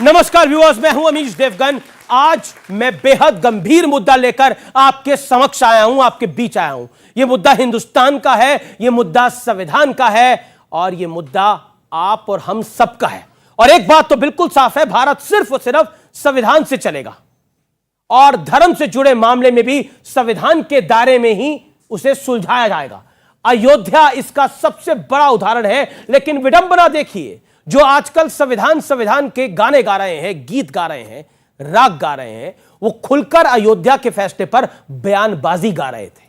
नमस्कार व्यूअर्स, मैं हूं अमीश देवगन। आज मैं बेहद गंभीर मुद्दा लेकर आपके समक्ष आया हूं, आपके बीच आया हूं। यह मुद्दा हिंदुस्तान का है, यह मुद्दा संविधान का है और यह मुद्दा आप और हम सबका है। और एक बात तो बिल्कुल साफ है, भारत सिर्फ और सिर्फ संविधान से चलेगा और धर्म से जुड़े मामले में भी संविधान के दायरे में ही उसे सुलझाया जाएगा। अयोध्या इसका सबसे बड़ा उदाहरण है। लेकिन विडंबना देखिए, जो आजकल संविधान के गाने गा रहे हैं, गीत गा रहे हैं, राग गा रहे हैं, वो खुलकर अयोध्या के फैसले पर बयानबाजी गा रहे थे।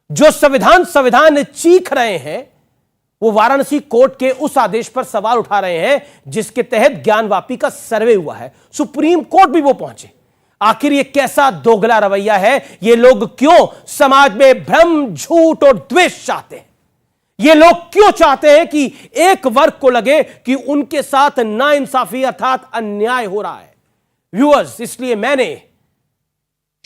जो संविधान चीख रहे हैं, वो वाराणसी कोर्ट के उस आदेश पर सवाल उठा रहे हैं जिसके तहत ज्ञानवापी का सर्वे हुआ है। सुप्रीम कोर्ट भी वो पहुंचे। आखिर ये कैसा दोगला रवैया है? ये लोग क्यों समाज में भ्रम, झूठ और द्वेष चाहते हैं? ये लोग क्यों चाहते हैं कि एक वर्ग को लगे कि उनके साथ नाइंसाफी अर्थात अन्याय हो रहा है? व्यूअर्स, इसलिए मैंने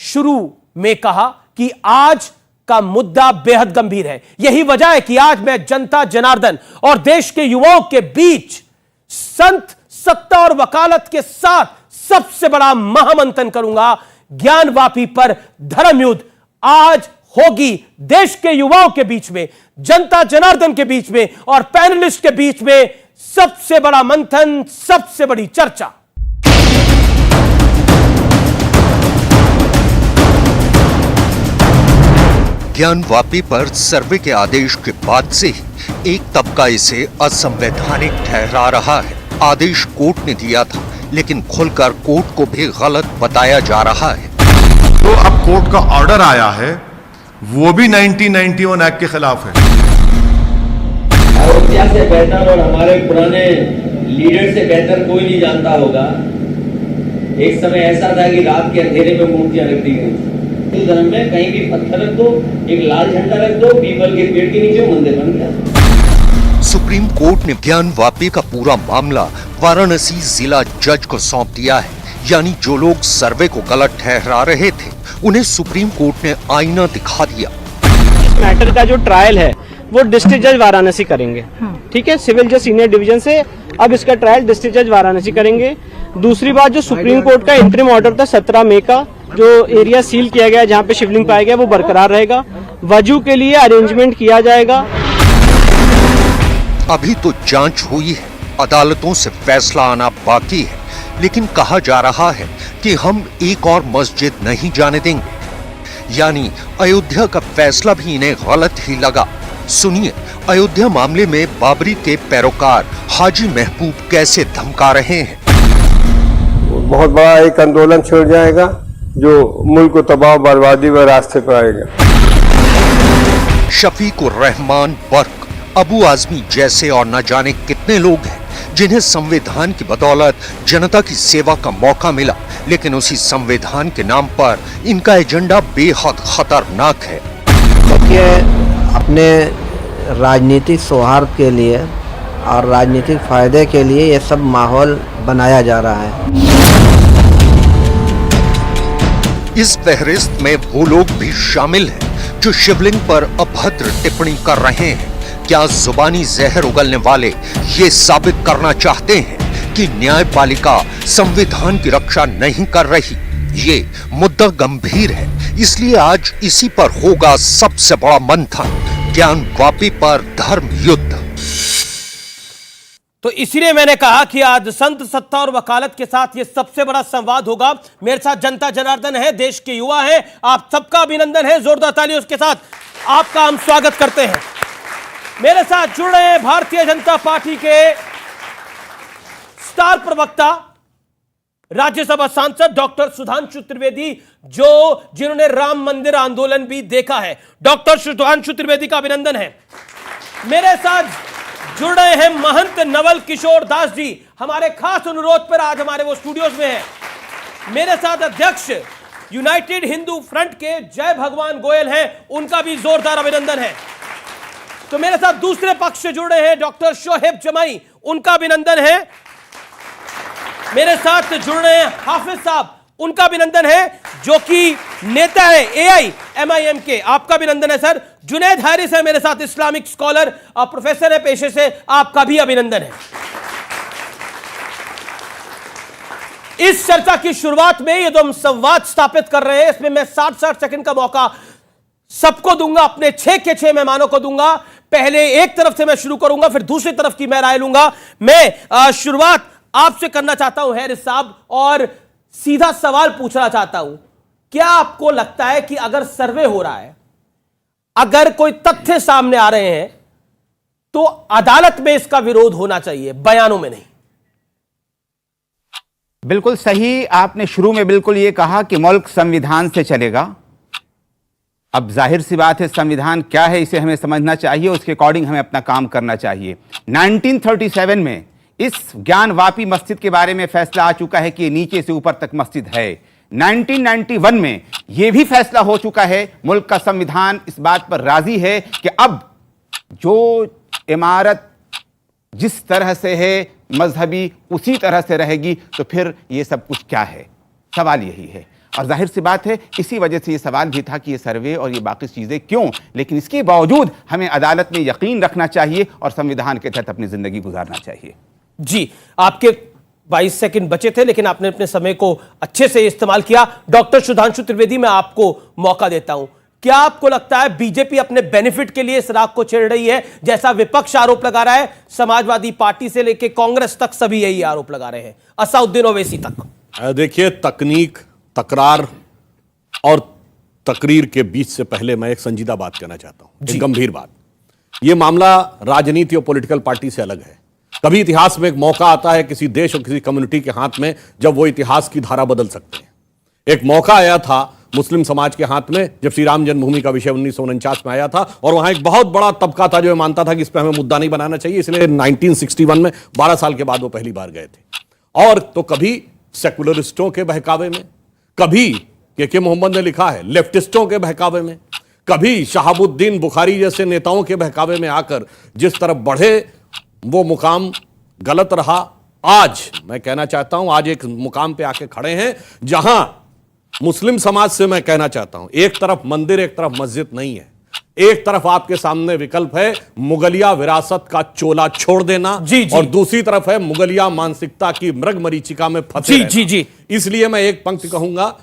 शुरू में कहा कि आज का मुद्दा बेहद गंभीर है। यही वजह है कि आज मैं जनता जनार्दन और देश के युवाओं के बीच संत, सत्ता और वकालत के साथ सबसे बड़ा महामंथन करूंगा। ज्ञानवापी पर धर्म युद्ध आज होगी देश के युवाओं के बीच में, जनता जनार्दन के बीच में और पैनलिस्ट के बीच में सबसे बड़ा मंथन, सबसे बड़ी चर्चा। ज्ञानवापी पर सर्वे के आदेश के बाद से ही एक तबका इसे असंवैधानिक ठहरा रहा है। आदेश कोर्ट ने दिया था, लेकिन खुलकर कोर्ट को भी गलत बताया जा रहा है। तो अब कोर्ट का ऑर्डर आया है, वो भी 1991 एक्ट के खिलाफ है। अयोध्या से बेहतर और हमारे पुराने लीडर से बेहतर कोई नहीं जानता होगा। एक समय ऐसा था कि रात के अंधेरे में मूर्तियां रख दी गई। हिंदू धर्म में कहीं भी पत्थर रख दो, एक लाल झंडा रख दो, पीपल के पेड़ के नीचे मंदिर बन गया। सुप्रीम कोर्ट ने ज्ञानवापी का पूरा मामला वाराणसी जिला जज को सौंप दिया है। यानी जो लोग सर्वे को गलत ठहरा रहे थे, उन्हें सुप्रीम कोर्ट ने आईना दिखा दिया। इस मैटर का जो ट्रायल है वो डिस्ट्रिक्ट जज वाराणसी करेंगे। ठीक है, सिविल जज सीनियर डिवीजन से अब इसका ट्रायल डिस्ट्रिक्ट जज वाराणसी करेंगे। दूसरी बात, जो सुप्रीम कोर्ट का इंटरिम ऑर्डर था 17 मई का, जो एरिया सील किया गया जहाँ पे शिवलिंग पाया गया, वो बरकरार रहेगा। वजू के लिए अरेंजमेंट किया जाएगा। अभी तो जांच हुई है, अदालतों से फैसला आना बाकी है, लेकिन कहा जा रहा है कि हम एक और मस्जिद नहीं जाने देंगे। यानी अयोध्या का फैसला भी इन्हें गलत ही लगा। सुनिए, अयोध्या मामले में बाबरी के पैरोकार हाजी महबूब कैसे धमका रहे हैं। बहुत बड़ा एक आंदोलन छिड़ जाएगा जो मुल्क को तबाह बर्बादी व रास्ते पर आएगा। शफीकुर रहमान बर्क, अबू आजमी जैसे और न जाने कितने लोग हैं जिन्हें संविधान की बदौलत जनता की सेवा का मौका मिला, लेकिन उसी संविधान के नाम पर इनका एजेंडा बेहद खतरनाक है। देखिए, अपने राजनीतिक सौहार्द के लिए और राजनीतिक फायदे के लिए ये सब माहौल बनाया जा रहा है। इस फहरिस्त में वो लोग भी शामिल हैं जो शिवलिंग पर अभद्र टिप्पणी कर रहे हैं। क्या जुबानी जहर उगलने वाले ये साबित करना चाहते हैं कि न्यायपालिका संविधान की रक्षा नहीं कर रही? ये मुद्दा गंभीर है, इसलिए आज इसी पर होगा सबसे बड़ा मंथन, ज्ञानवापी पर धर्म युद्ध। तो इसीलिए मैंने कहा कि आज संत, सत्ता और वकालत के साथ यह सबसे बड़ा संवाद होगा। मेरे साथ जनता जनार्दन है, देश के युवा हैं, आप सबका अभिनंदन है। जोरदार तालियों के साथ आपका हम स्वागत करते हैं। मेरे साथ जुड़ रहे हैं भारतीय जनता पार्टी के स्टार प्रवक्ता, राज्यसभा सांसद डॉक्टर सुधांशु त्रिवेदी, जिन्होंने राम मंदिर आंदोलन भी देखा है। डॉक्टर सुधांशु त्रिवेदी का अभिनंदन है। मेरे साथ जुड़ रहे हैं महंत नवल किशोर दास जी, हमारे खास अनुरोध पर आज हमारे वो स्टूडियोज में हैं। मेरे साथ अध्यक्ष यूनाइटेड हिंदू फ्रंट के जय भगवान गोयल हैं, उनका भी जोरदार अभिनंदन है। तो मेरे साथ दूसरे पक्ष से जुड़ रहे हैं डॉक्टर शोहेब जमाई, उनका अभिनंदन है। मेरे साथ जुड़ रहे हैं हाफिज साहब, उनका अभिनंदन है, जो कि नेता है AIMIM के, आपका अभिनंदन है सर। जुनैद हारिस है मेरे साथ, इस्लामिक स्कॉलर, प्रोफेसर है पेशे से, आपका भी अभिनंदन है। इस चर्चा की शुरुआत में ये जो हम संवाद स्थापित कर रहे हैं, इसमें मैं 60-60 सेकंड का मौका सबको दूंगा, अपने 6 के 6 मेहमानों को दूंगा। पहले एक तरफ से मैं शुरू करूंगा, फिर दूसरी तरफ की मैं राय लूंगा। मैं शुरुआत आपसे करना चाहता हूं हैरिस साहब, और सीधा सवाल पूछना चाहता हूं, क्या आपको लगता है कि अगर सर्वे हो रहा है, अगर कोई तथ्य सामने आ रहे हैं, तो अदालत में इसका विरोध होना चाहिए, बयानों में नहीं? बिल्कुल सही, आपने शुरू में बिल्कुल ये कहा कि मुल्क संविधान से चलेगा। अब जाहिर सी बात है, संविधान क्या है इसे हमें समझना चाहिए, उसके अकॉर्डिंग हमें अपना काम करना चाहिए। 1937 में इस ज्ञानवापी मस्जिद के बारे में फैसला आ चुका है कि ये नीचे से ऊपर तक मस्जिद है। 1991 में यह भी फैसला हो चुका है, मुल्क का संविधान इस बात पर राजी है कि अब जो इमारत जिस तरह से है मजहबी उसी तरह से रहेगी, तो फिर ये सब कुछ क्या है? सवाल यही है। और जाहिर सी बात है, इसी वजह से ये सवाल भी था कि ये सर्वे और ये बाकी चीज़ें क्यों, लेकिन इसके बावजूद हमें अदालत में यकीन रखना चाहिए और संविधान के तहत अपनी जिंदगी गुजारना चाहिए। जी, आपके 22 सेकंड बचे थे, लेकिन आपने अपने समय को अच्छे से इस्तेमाल किया। डॉक्टर सुधांशु त्रिवेदी, मैं आपको मौका देता हूं। क्या आपको लगता है बीजेपी अपने बेनिफिट के लिए इस राग को छेड़ रही है, जैसा विपक्ष आरोप लगा रहा है? समाजवादी पार्टी से लेकर कांग्रेस तक सभी यही आरोप लगा रहे हैं, असदुद्दीन ओवैसी तक। देखिए, तकनीक, तकरार और तकरीर के बीच से पहले मैं एक संजीदा बात कहना चाहता हूं, एक गंभीर बात। यह मामला राजनीति और पॉलिटिकल पार्टी से अलग है। कभी इतिहास में एक मौका आता है किसी देश और किसी कम्युनिटी के हाथ में, जब वो इतिहास की धारा बदल सकते हैं। एक मौका आया था मुस्लिम समाज के हाथ में, जब श्री राम जन्मभूमि का विषय 1949 में आया था, और वहां एक बहुत बड़ा तबका था जो मानता था कि इस पर हमें मुद्दा नहीं बनाना चाहिए, इसलिए 1961 में 12 साल के बाद वो पहली बार गए थे। और तो कभी सेकुलरिस्टों के बहकावे में, कभी के मोहम्मद ने लिखा है लेफ्टिस्टों के बहकावे में, कभी शहाबुद्दीन बुखारी जैसे नेताओं के बहकावे में आकर जिस तरफ बढ़े वो मुकाम गलत रहा। आज मैं कहना चाहता हूं, आज एक मुकाम पे आके खड़े हैं जहां मुस्लिम समाज से मैं कहना चाहता हूं, एक तरफ मंदिर एक तरफ मस्जिद नहीं है, एक तरफ आपके सामने विकल्प है मुगलिया विरासत का चोला छोड़ देना, और दूसरी तरफ है मुगलिया मानसिकता की मृग मरीचिका में फंसे रहना। इसलिए मैं एक पंक्ति कहूंगा,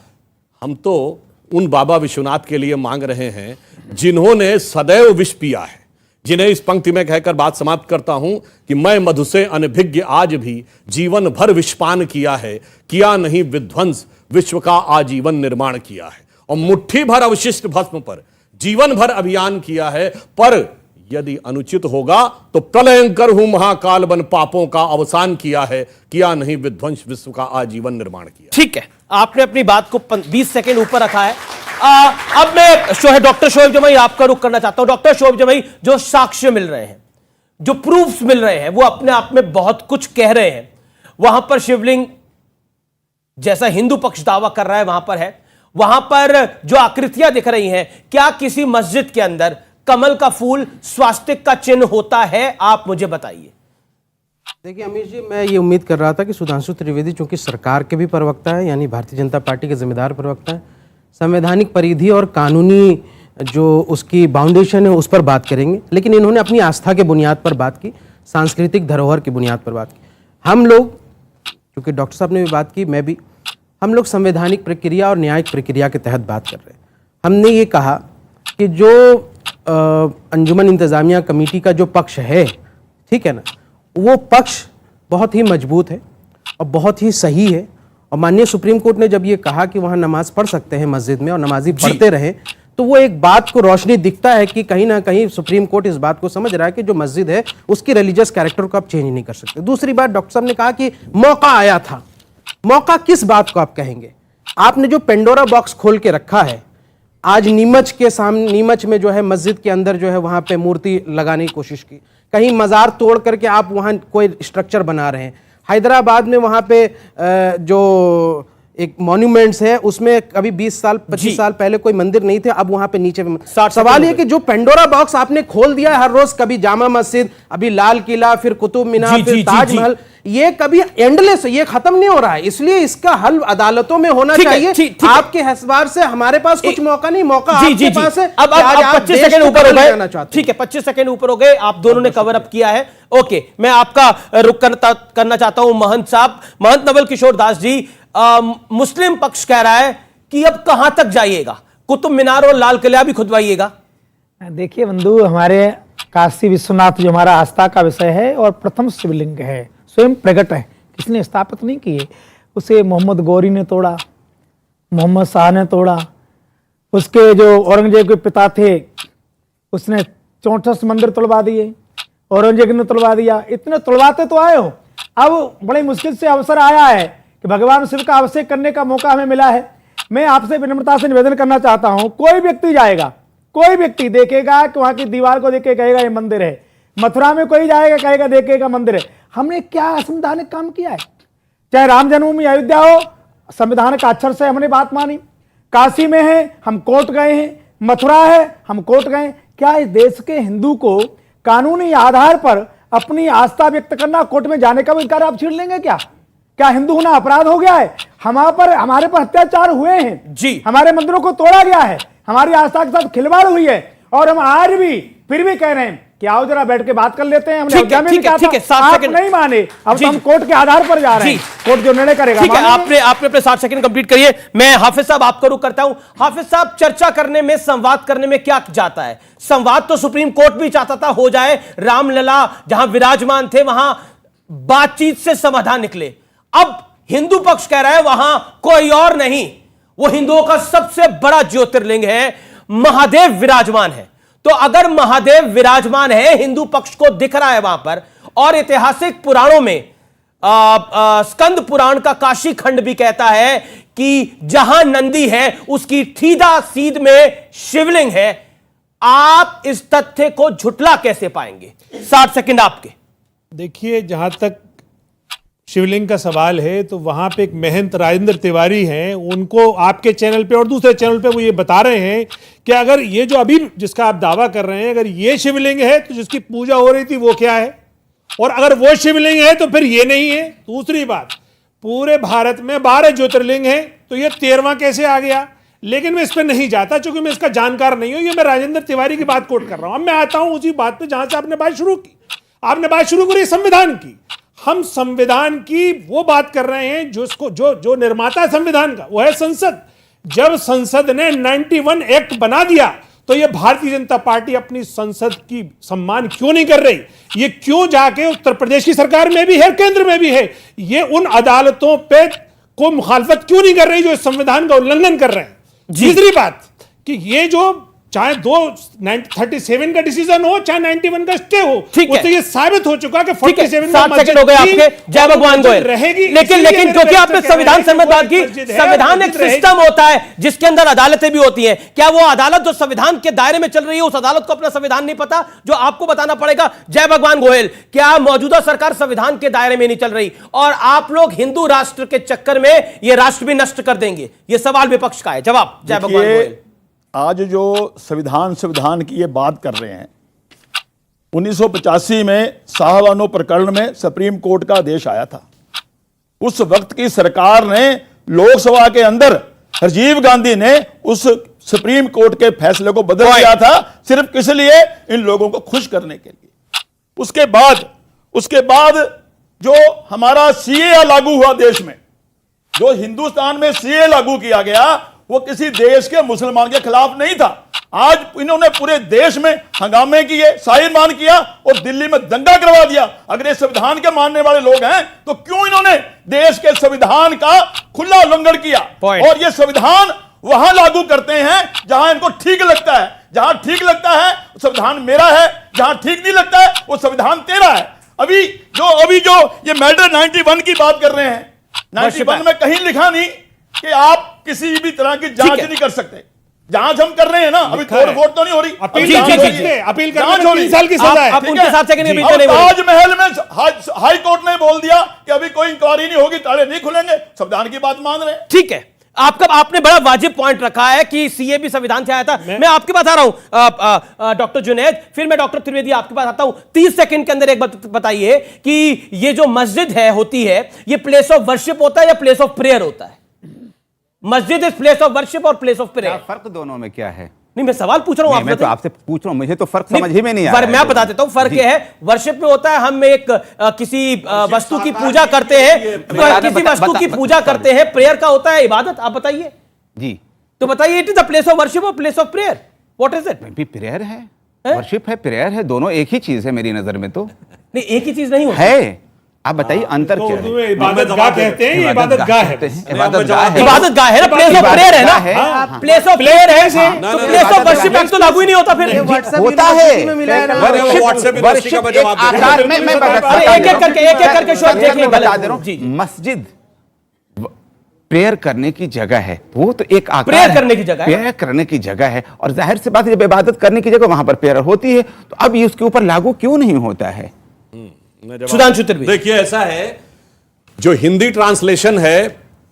हम तो उन बाबा विश्वनाथ के लिए मांग रहे हैं जिन्होंने सदैव विष पिया है, जिन्हें इस पंक्ति में कहकर बात समाप्त करता हूं कि मैं मधु से अनभिज्ञ आज भी जीवन भर विषपान किया है, किया नहीं विध्वंस विश्व का आजीवन निर्माण किया है, और मुट्ठी भर अवशिष्ट भस्म पर जीवन भर अभियान किया है, पर यदि अनुचित होगा तो प्रलयंकर हूं महाकाल बन पापों का अवसान किया है, किया नहीं विध्वंस विश्व का आजीवन निर्माण किया। ठीक है, आपने अपनी बात को 20 सेकेंड ऊपर रखा है। अब मैं डॉक्टर शोएब जमाई आपका रुख करना चाहता हूं। डॉक्टर शोएब जमाई, जो साक्ष्य मिल रहे हैं, जो प्रूफ्स मिल रहे हैं, वो अपने आप में बहुत कुछ कह रहे हैं। वहां पर शिवलिंग जैसा हिंदू पक्ष दावा कर रहा है वहां पर है, वहां पर जो आकृतियां दिख रही हैं, क्या किसी मस्जिद के अंदर कमल का फूल स्वास्तिक का चिन्ह होता है? आप मुझे बताइए। देखिए अमीर जी, मैं ये उम्मीद कर रहा था कि सुधांशु त्रिवेदी चूंकि सरकार के भी प्रवक्ता है, यानी भारतीय जनता पार्टी के जिम्मेदार प्रवक्ता है, संवैधानिक परिधि और कानूनी जो उसकी बाउंडेशन है उस पर बात करेंगे, लेकिन इन्होंने अपनी आस्था के बुनियाद पर बात की, सांस्कृतिक धरोहर की बुनियाद पर बात की। हम लोग, क्योंकि डॉक्टर साहब ने भी बात की, मैं भी, हम लोग संवैधानिक प्रक्रिया और न्यायिक प्रक्रिया के तहत बात कर रहे हैं। हमने ये कहा कि जो अंजुमन इंतजामिया कमेटी का जो पक्ष है, ठीक है ना, वो पक्ष बहुत ही मजबूत है और बहुत ही सही है। और माननीय सुप्रीम कोर्ट ने जब ये कहा कि वहाँ नमाज पढ़ सकते हैं मस्जिद में और नमाजी पढ़ते रहें, तो वो एक बात को रोशनी दिखता है कि कहीं ना कहीं सुप्रीम कोर्ट इस बात को समझ रहा है कि जो मस्जिद है उसकी रिलीजियस कैरेक्टर को आप चेंज नहीं कर सकते। दूसरी बात, डॉक्टर साहब ने कहा कि मौका आया था। मौका किस बात को आप कहेंगे? आपने जो पेंडोरा बॉक्स खोल के रखा है, आज नीमच के सामने, नीमच में जो है मस्जिद के अंदर जो है वहाँ पे मूर्ति लगाने की कोशिश की, कहीं मज़ार तोड़ करके आप वहाँ कोई स्ट्रक्चर बना रहे हैं। हैदराबाद में वहाँ पे जो एक मॉन्यूमेंट्स है उसमें कभी 20 साल 25 साल पहले कोई मंदिर नहीं थे, अब वहाँ पे नीचे सवाल ये कि जो पेंडोरा बॉक्स आपने खोल दिया है हर रोज, कभी जामा मस्जिद, अभी लाल किला, फिर कुतुब मीनार, फिर ताजमहल, ये कभी एंडलेस, ये खत्म नहीं हो रहा है। इसलिए इसका हल अदालतों में होना चाहिए। आपके हसबार से हमारे पास कुछ मौका नहीं, मौका आपके पास है। अब 25 सेकंड ऊपर हो गए, ठीक है, 25 सेकंड ऊपर हो गए, आप दोनों ने कवर अप किया है। ओके, मैं आपका रुख करना चाहता हूं महंत साहब, महंत नवल किशोर दास जी। मुस्लिम पक्ष कह रहा है कि अब कहां तक जाइएगा, कुतुब मीनार और लाल किला भी खुदवाइएगा। देखिए बंधु, हमारे काशी विश्वनाथ जो हमारा आस्था का विषय है और प्रथम शिवलिंग है, स्वयं प्रकट है, किसने स्थापित नहीं किए। उसे मोहम्मद गौरी ने तोड़ा, मोहम्मद शाह ने तोड़ा, उसके जो औरंगजेब के पिता थे उसने 64 मंदिर तोड़वा दिए, औरंगजेब ने तोड़वा दिया। इतने तोड़वाते तो आए हो, अब बड़ी मुश्किल से अवसर आया है कि भगवान शिव का अभिषेक करने का मौका हमें मिला है। मैं आपसे विनम्रता से निवेदन करना चाहता हूं, कोई व्यक्ति जाएगा, कोई व्यक्ति देखेगा कि वहां की दीवार को देख के कहेगा ये मंदिर है, मथुरा में कोई जाएगा कहेगा देखेगा मंदिर है। हमने क्या असंवैधानिक काम किया है? चाहे राम जन्मभूमि अयोध्या हो, संविधान का अक्षर से हमने बात मानी। काशी में है हम कोर्ट गए हैं, मथुरा है हम कोर्ट गए। क्या इस देश के हिंदू को कानूनी आधार पर अपनी आस्था व्यक्त करना, कोर्ट में जाने का अधिकार आप छीन लेंगे क्या? क्या हिंदू होना अपराध हो गया है? हमारे पर अत्याचार हुए हैं जी, हमारे मंदिरों को तोड़ा गया है, हमारी आस्था के साथ खिलवाड़ हुई है, और हम आज भी फिर भी कह रहे हैं कि आओ जरा बैठ के बात कर लेते हैं। हमने अयोध्या में भी कहा था, आप नहीं माने, अब तो हम कोर्ट के आधार पर जा रहे हैं, कोर्ट जो निर्णय करेगा। ठीक है, आपने अपने 60 सेकंड कंप्लीट करिए। मैं हाफिज साहब आपको रुक करता हूं। हाफिज साहब, चर्चा करने में, संवाद करने में क्या जाता है? संवाद तो सुप्रीम कोर्ट भी चाहता था हो जाए, रामलला जहां विराजमान थे वहां बातचीत से समाधान निकले। अब हिंदू पक्ष कह रहा है वहां कोई और नहीं, वो हिंदुओं का सबसे बड़ा ज्योतिर्लिंग है, महादेव विराजमान है। तो अगर महादेव विराजमान है, हिंदू पक्ष को दिख रहा है वहां पर, और ऐतिहासिक पुराणों में स्कंद पुराण का काशी खंड भी कहता है कि जहां नंदी है उसकी ठीदा सीध में शिवलिंग है, आप इस तथ्य को झुटला कैसे पाएंगे? 60 सेकंड आपके। देखिए, जहां तक शिवलिंग का सवाल है तो वहां पे एक महंत राजेंद्र तिवारी हैं, उनको आपके चैनल पे और दूसरे चैनल पे वो ये बता रहे हैं कि अगर ये जो अभी जिसका आप दावा कर रहे हैं, अगर ये शिवलिंग है तो जिसकी पूजा हो रही थी वो क्या है, और अगर वो शिवलिंग है तो फिर ये नहीं है। दूसरी बात, पूरे भारत में 12 ज्योतिर्लिंग है, तो ये 13वां कैसे आ गया? लेकिन मैं इस पर नहीं जाता क्योंकि मैं इसका जानकार नहीं हूं, ये मैं राजेंद्र तिवारी की बात कोट कर रहा हूं। अब मैं आता हूं उसी बात पे जहां से आपने बात शुरू की। आपने बात शुरू करी संविधान की। हम संविधान की वो बात कर रहे हैं जो निर्माता है संविधान का, वो है संसद। जब संसद ने 91 एक्ट बना दिया तो ये भारतीय जनता पार्टी अपनी संसद की सम्मान क्यों नहीं कर रही? ये क्यों जाके उत्तर प्रदेश की सरकार में भी है, केंद्र में भी है, ये उन अदालतों पे को मुखालफत क्यों नहीं कर रही जो इस संविधान का उल्लंघन कर रहे हैं? तीसरी बात कि ये जो चाहे 37 का डिसीजन हो, चाहे 91 का स्टे हो, उससे ये साबित हो चुका कि 47 60 सेकंड हो गए आपके। जय भगवान गोयल रहेगी। लेकिन क्योंकि आपने संविधान संबंध बात की, संविधान एक सिस्टम होता है जिसके अंदर अदालतें भी होती हैं। क्या वो अदालत जो संविधान के दायरे में चल रही है, उस अदालत को अपना संविधान नहीं पता जो आपको बताना पड़ेगा? जय भगवान गोयल, क्या मौजूदा सरकार संविधान के दायरे में नहीं चल रही और आप लोग हिंदू राष्ट्र के चक्कर में ये राष्ट्र भी नष्ट कर देंगे? ये सवाल विपक्ष का है। जवाब जय भगवान गोयल। आज जो संविधान की ये बात कर रहे हैं, 1985 में साहबानो प्रकरण में सुप्रीम कोर्ट का आदेश आया था। उस वक्त की सरकार ने लोकसभा के अंदर राजीव गांधी ने उस सुप्रीम कोर्ट के फैसले को बदल दिया था, सिर्फ किस लिए? इन लोगों को खुश करने के लिए। उसके बाद जो हमारा सीए लागू हुआ देश में, जो हिंदुस्तान में सीए लागू किया गया, वो किसी देश के मुसलमान के खिलाफ नहीं था। आज इन्होंने पूरे देश में हंगामे किए, शाहीमान किया और दिल्ली में दंगा करवा दिया। अगर ये संविधान के मानने वाले लोग हैं तो क्यों इन्होंने देश के संविधान का खुला उल्लंघन किया? और ये संविधान वहां लागू करते हैं जहां इनको ठीक लगता है। जहां ठीक लगता है संविधान मेरा है, जहां ठीक नहीं लगता है वो संविधान तेरा है। अभी जो ये मैटर 91 की बात कर रहे हैं, 91 में कहीं लिखा नहीं कि आप किसी भी तरह की जांच नहीं कर सकते। जांच हम कर रहे हैं ना, अभी तोड़-फोड़ तो नहीं हो रही। अपील करने में 3 साल की सजा है। ताजमहल में हाई कोर्ट ने बोल दिया कि अभी कोई इंक्वायरी नहीं होगी, ताले नहीं खुलेंगे। संविधान की बात मान रहे हैं। ठीक है, आपने बड़ा वाजिब पॉइंट रखा है कि सीए भी संविधान से आया था। मैं आपके पास आ रहा हूं डॉक्टर जुनैद, फिर मैं डॉक्टर त्रिवेदी आपके पास आता हूं। 30 सेकंड के अंदर एक बात बताइए कि ये जो मस्जिद होती है, ये प्लेस ऑफ वर्शिप होता है या प्लेस ऑफ प्रेयर होता है? मस्जिद इज प्लेस ऑफ वर्शिप और प्लेस ऑफ प्रेयर। फर्क दोनों में क्या है? नहीं, मैं सवाल पूछ रहा हूं, मैं तो आपसे पूछ रहा हूं, मुझे तो फर्क समझ ही में नहीं आ रहा है। मैं बता देता हूं, फर्क यह है, वर्शिप में होता है हम एक किसी वस्तु की पूजा करते हैं, किसी वस्तु की पूजा करते हैं, प्रेयर का होता है इबादत। आप बताइए जी, तो बताइए, it is the place of worship और place of prayer, what is it? भी प्रेयर है, वर्शिप है, प्रेयर है, दोनों एक ही चीज है मेरी नजर में। तो नहीं, एक ही चीज नहीं होती है, आप बताइए अंतर क्या है? इबादत गाह कहते हैं, इबादत गाह है, इबादत गाह है, इबादत गाह है ना, प्लेस ऑफ प्रेयर है ना, प्लेस ऑफ प्रेयर है, तो प्लेस ऑफ वर्शिप तो लागू ही नहीं होता फिर। होता है वर्शिप एक आकार में, मैं एक एक करके शॉट देखिए, बता दे रहा हूं, मस्जिद प्रेयर करने की जगह है, वो तो एक आकार प्रेयर करने की जगह है, प्रेयर करने की जगह है, और जाहिर सी बात है जब इबादत करने की जगह वहां पर प्रेयर होती है, तो अब ये उसके ऊपर लागू क्यों नहीं होता है? सुधांशु त्रिवेदी, देखिए ऐसा है, जो हिंदी ट्रांसलेशन है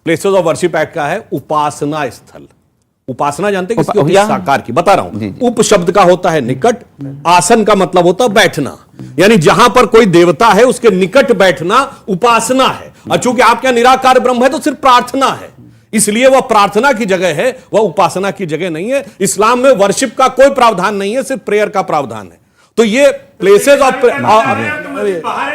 प्लेसेस ऑफ वर्शिप एक्ट का है उपासना स्थल। उपासना जानते हैं किसकी होती है? साकार की। बता रहा हूं, उप शब्द का होता है निकट, आसन का मतलब होता है बैठना, यानी जहां पर कोई देवता है उसके निकट बैठना उपासना है। और चूंकि आपके निराकार ब्रह्म है तो सिर्फ प्रार्थना है, इसलिए वह प्रार्थना की जगह है, वह उपासना की जगह नहीं है। इस्लाम में वर्शिप का कोई प्रावधान नहीं है, सिर्फ प्रेयर का प्रावधान है। तो ये प्लेसेस ऑफ,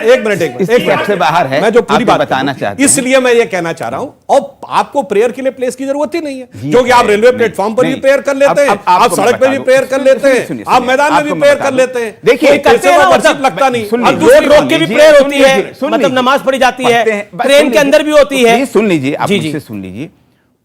एक मिनट से बाहर है, मैं जो पूरी बात बताना चाहता हूं, इसलिए मैं ये कहना चाह रहा हूं, और आपको प्रेयर के लिए प्लेस की जरूरत ही नहीं है, क्योंकि आप रेलवे प्लेटफॉर्म पर भी प्रेयर कर लेते हैं, आप सड़क पर भी प्रेयर कर लेते हैं, आप मैदान में भी प्रेयर कर लेते हैं। देखिए लगता नहीं, रोक के भी प्रेयर होती है, मतलब नमाज पढ़ी जाती है, ट्रेन के अंदर भी होती है। सुन लीजिए, आप मुझसे सुन लीजिए।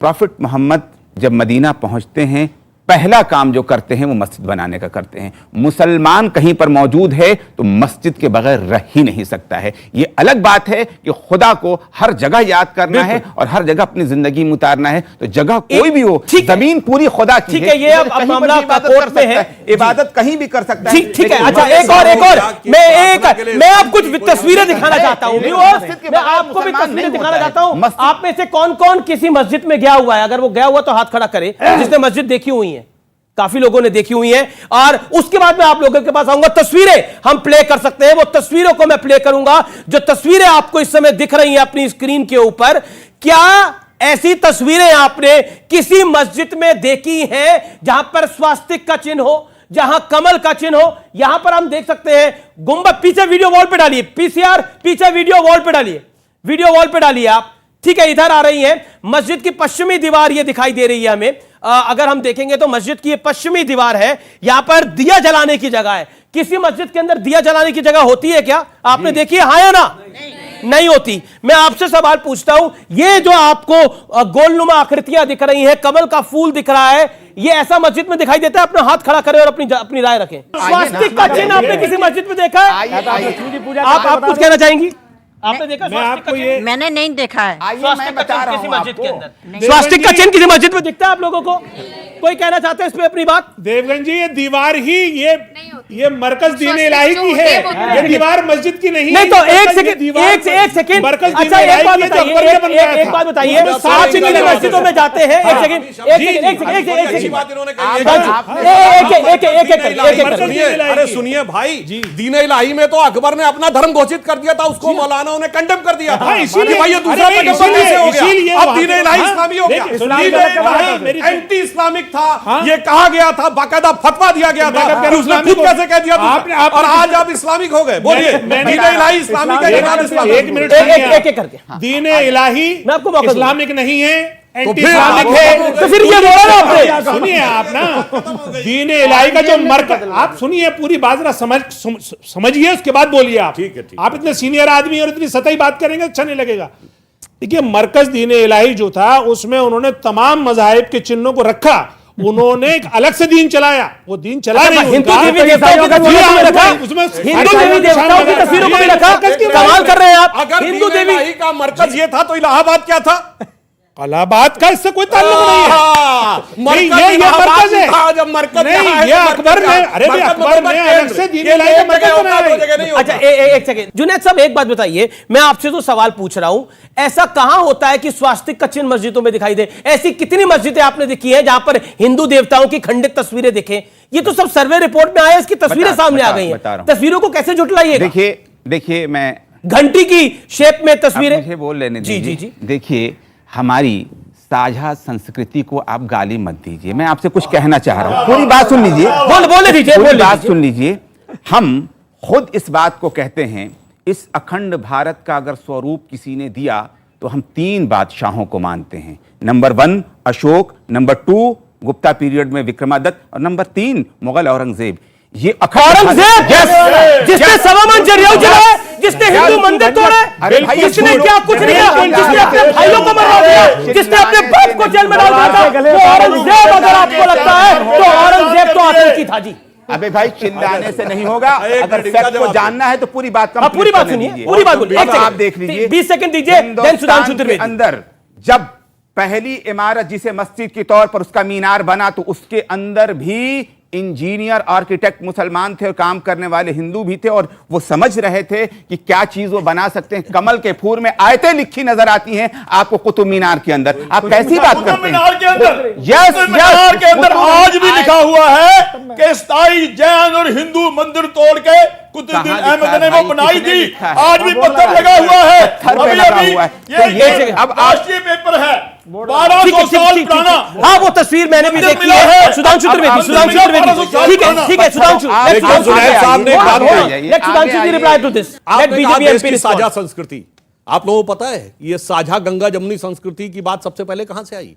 प्रॉफिट मोहम्मद जब मदीना पहुंचते हैं, पहला काम जो करते हैं वो मस्जिद बनाने का करते हैं। मुसलमान कहीं पर मौजूद है तो मस्जिद के बगैर रह ही नहीं सकता है। ये अलग बात है कि खुदा को हर जगह याद करना है और हर जगह अपनी जिंदगी में उतारना है, तो जगह कोई भी हो, जमीन पूरी खुदा की है, ये अब मामला कोर्ट में है, इबादत कहीं भी कर सकता है। ठीक है, अच्छा एक और मैं आप कुछ तस्वीरें दिखाना चाहता हूं, मैं आपको भी तस्वीरें दिखाना चाहता हूं। आप में से कौन कौन किसी मस्जिद में गया हुआ है? अगर वो गया हुआ तो हाथ खड़ा करे, जिसने मस्जिद देखी हुई है। काफी लोगों ने देखी हुई है, और उसके बाद मैं आप लोगों के पास आऊंगा, तस्वीरें हम प्ले कर सकते हैं, वो तस्वीरों को मैं प्ले करूंगा जो तस्वीरें आपको इस समय दिख रही हैं अपनी स्क्रीन के ऊपर। क्या ऐसी तस्वीरें आपने किसी मस्जिद में देखी हैं जहां पर स्वास्तिक का चिन्ह हो, जहां कमल का चिन्ह हो? यहां पर हम देख सकते हैं गुंबद, पीछे वीडियो वॉल पे डालिए, पीसीआर पीछे वीडियो वॉल पे डालिए, वीडियो वॉल पे डालिए आप, ठीक है, इधर आ रही है। मस्जिद की पश्चिमी दीवार ये दिखाई दे रही है हमें, अगर हम देखेंगे तो मस्जिद की ये पश्चिमी दीवार है, यहां पर दिया जलाने की जगह है। किसी मस्जिद के अंदर दिया जलाने की जगह होती है क्या? आपने देखी है, हाँ या ना? नहीं होती। मैं आपसे सवाल पूछता हूं, ये जो आपको गोलनुमा आकृतियां दिख रही हैं, कमल का फूल दिख रहा है, ये ऐसा मस्जिद में दिखाई देता है? अपना हाथ खड़ा करें और अपनी राय रखें। स्वास्तिक का चिन्ह आपने किसी मस्जिद में देखा है? आप कुछ कहना चाहेंगी? आपने देखा? मैं आपको ये मैंने नहीं देखा है। स्वास्तिक का चिन्ह किसी मस्जिद के अंदर, स्वास्तिक का चिन्ह किसी मस्जिद में दिखता है आप लोगों को? कोई कहना चाहते हैं इस पे अपनी बात? देवगन जी, ये दीवार ही ये मरकज दीन इलाही की है, ये दीवार मस्जिद की नहीं। नहीं तो एक सेकंड, मरकज अच्छा एक बात बताइए, आप जितने मस्जिदों में जाते हैं, एक सेकंड, अरे सुनिए भाई, दीन इलाही में तो अकबर ने अपना धर्म घोषित कर दिया था, उसको मौलानाओं ने कंडेम कर दिया था, इसीलिए भाई ये दूसरा पैगंबर कैसे हो गया? अब दीन इलाही इस्लामी हो गया, एंटी इस्लामिक था, ये कहा गया था, बाकायदा फतवा दिया गया था, उसने खुद कैसे कह दिया था, और आज आप इस्लामिक हो गए? बोलिए, दीन इलाही इस्लामिक है, एक मिनट एक करके, दीन इलाही इस्लामिक नहीं है, एंटी इस्लामिक है, तो फिर ये बोला ना आपने? सुनिए आप ना, दीन इलाही का जो मरकज, आप सुनिए पूरी बात जरा समझिए, उसके बाद बोलिए आप। आप इतने सीनियर आदमी और इतनी सतही बात करेंगे अच्छा नहीं लगेगा। देखिए, मरकज दीन इलाही जो था उसमें उन्होंने तमाम मज़ाहिब के चिन्हों को रखा, उन्होंने एक अलग से दीन चलाया, वो दीन चला नहीं, हिंदू देवी देवताओं का रखा, हिंदू देवी देवताओं की तस्वीरों को भी रखा। कमाल कर रहे हैं आप। अगर हिंदू देवी का मरकज ये था तो इलाहाबाद क्या था? इलाहाबाद का इससे कोई ताल्लुक नहीं है। ये मरकज है, जब मरकज नहीं, ये अकबर ने, अरे अकबर ने अलग से दीन इलाही का मरकज बनाया। अच्छा एक सेकंड, जुनैद साहब एक बात बताइए, मैं आपसे तो सवाल पूछ रहा हूं, ऐसा कहां होता है कि स्वास्तिक का चिन्ह मस्जिदों में दिखाई दे? ऐसी कितनी मस्जिदें आपने देखी है जहां पर हिंदू देवताओं की खंडित तस्वीरें दिखें? ये तो सब सर्वे रिपोर्ट में आया, इसकी तस्वीरें सामने आ गई हैं, तस्वीरों को कैसे झुटलाइएगा? देखिए मैं घंटी की शेप में तस्वीरें, मुझे बोल लेने दीजिए। देखिए, हमारी साझा संस्कृति को आप गाली मत दीजिए। मैं आपसे कुछ कहना चाह रहा हूं, पूरी बात सुन लीजिए, बोले दीजिए, पूरी बात सुन लीजिए। हम खुद इस बात को कहते हैं, इस अखंड भारत का अगर स्वरूप किसी ने दिया तो हम 3 बादशाहों को मानते हैं। Number 1 Ashok, number 2 Gupta period में विक्रमादित्य, और नंबर 3 मुगल औरंगजेब। ये औरंगजेब जिसने सवामन जरिया जलाया, जिसने हिंदू मंदिर तोड़े, जिसने क्या कुछ नहीं किया, जिसने अपने भाइयों को मरवा दिया, जिसने अपने बाप को जेल में डाल दिया था, वो औरंगजेब अगर आपको लगता है तो औरंगजेब तो आतंकी था जी। अबे भाई चिल्लाने से नहीं होगा, अगर फैक्ट को जानना है तो पूरी बात का पूरी बात सुनिए, पूरी बात बोलिए। आप देख लीजिए, 20 सेकंड दीजिए। सुधांशु त्रिवेदी अंदर जब पहली इमारत जिसे मस्जिद के तौर पर उसका मीनार बना, तो उसके अंदर भी इंजीनियर आर्किटेक्ट मुसलमान थे और काम करने वाले हिंदू भी थे, और वो समझ रहे थे कि क्या चीज वो बना सकते हैं। कमल के फूल में आयतें लिखी नजर आती हैं आपको कुतुब मीनार के अंदर। आप कैसी बात करते हैं? मीनार के अंदर, यस, मीनार के अंदर आज भी लिखा हुआ है कि स्थायी जैन और हिंदू मंदिर तोड़ के कुतुबुद्दीन अहमद ने वो बनाई थी। आज भी पत्थर लगा हुआ है, अभी अब राष्ट्रीय पेपर है 1200 साल पुराना। हाँ, वो तस्वीर मैंने भी देखी है। सुधांशु त्रिवेदी, सुधांशु त्रिवेदी, ठीक है, ठीक है। सुधांशु साहब ने Sudhanshu ji reply to this. Let BJP MP साझा संस्कृति, आप लोगों को पता है ये साझा गंगा जमुनी संस्कृति की बात सबसे पहले कहां से आई?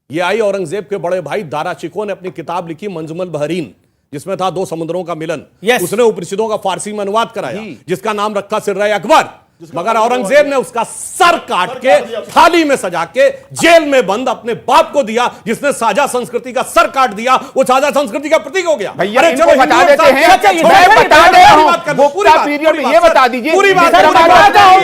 ये आई औरंगजेब के बड़े भाई दारा शिकोह ने अपनी किताब लिखी मंजमुल बहरीन, जिसमें था 2 समुद्रों का मिलन। उसने उपनिषदों का फारसी में अनुवाद कराया, जिसका नाम रखा सिर्रा अकबर। मगर औरंगजेब ने उसका सर काट के थाली में सजा के जेल में बंद अपने बाप को दिया, जिसने साझा संस्कृति का सर काट दिया। वो साझा संस्कृति का प्रतीक हो गया। भैया इनको बता देते हैं, बता दे रहा हूं, गुप्ता पीरियड में ये बता दीजिए,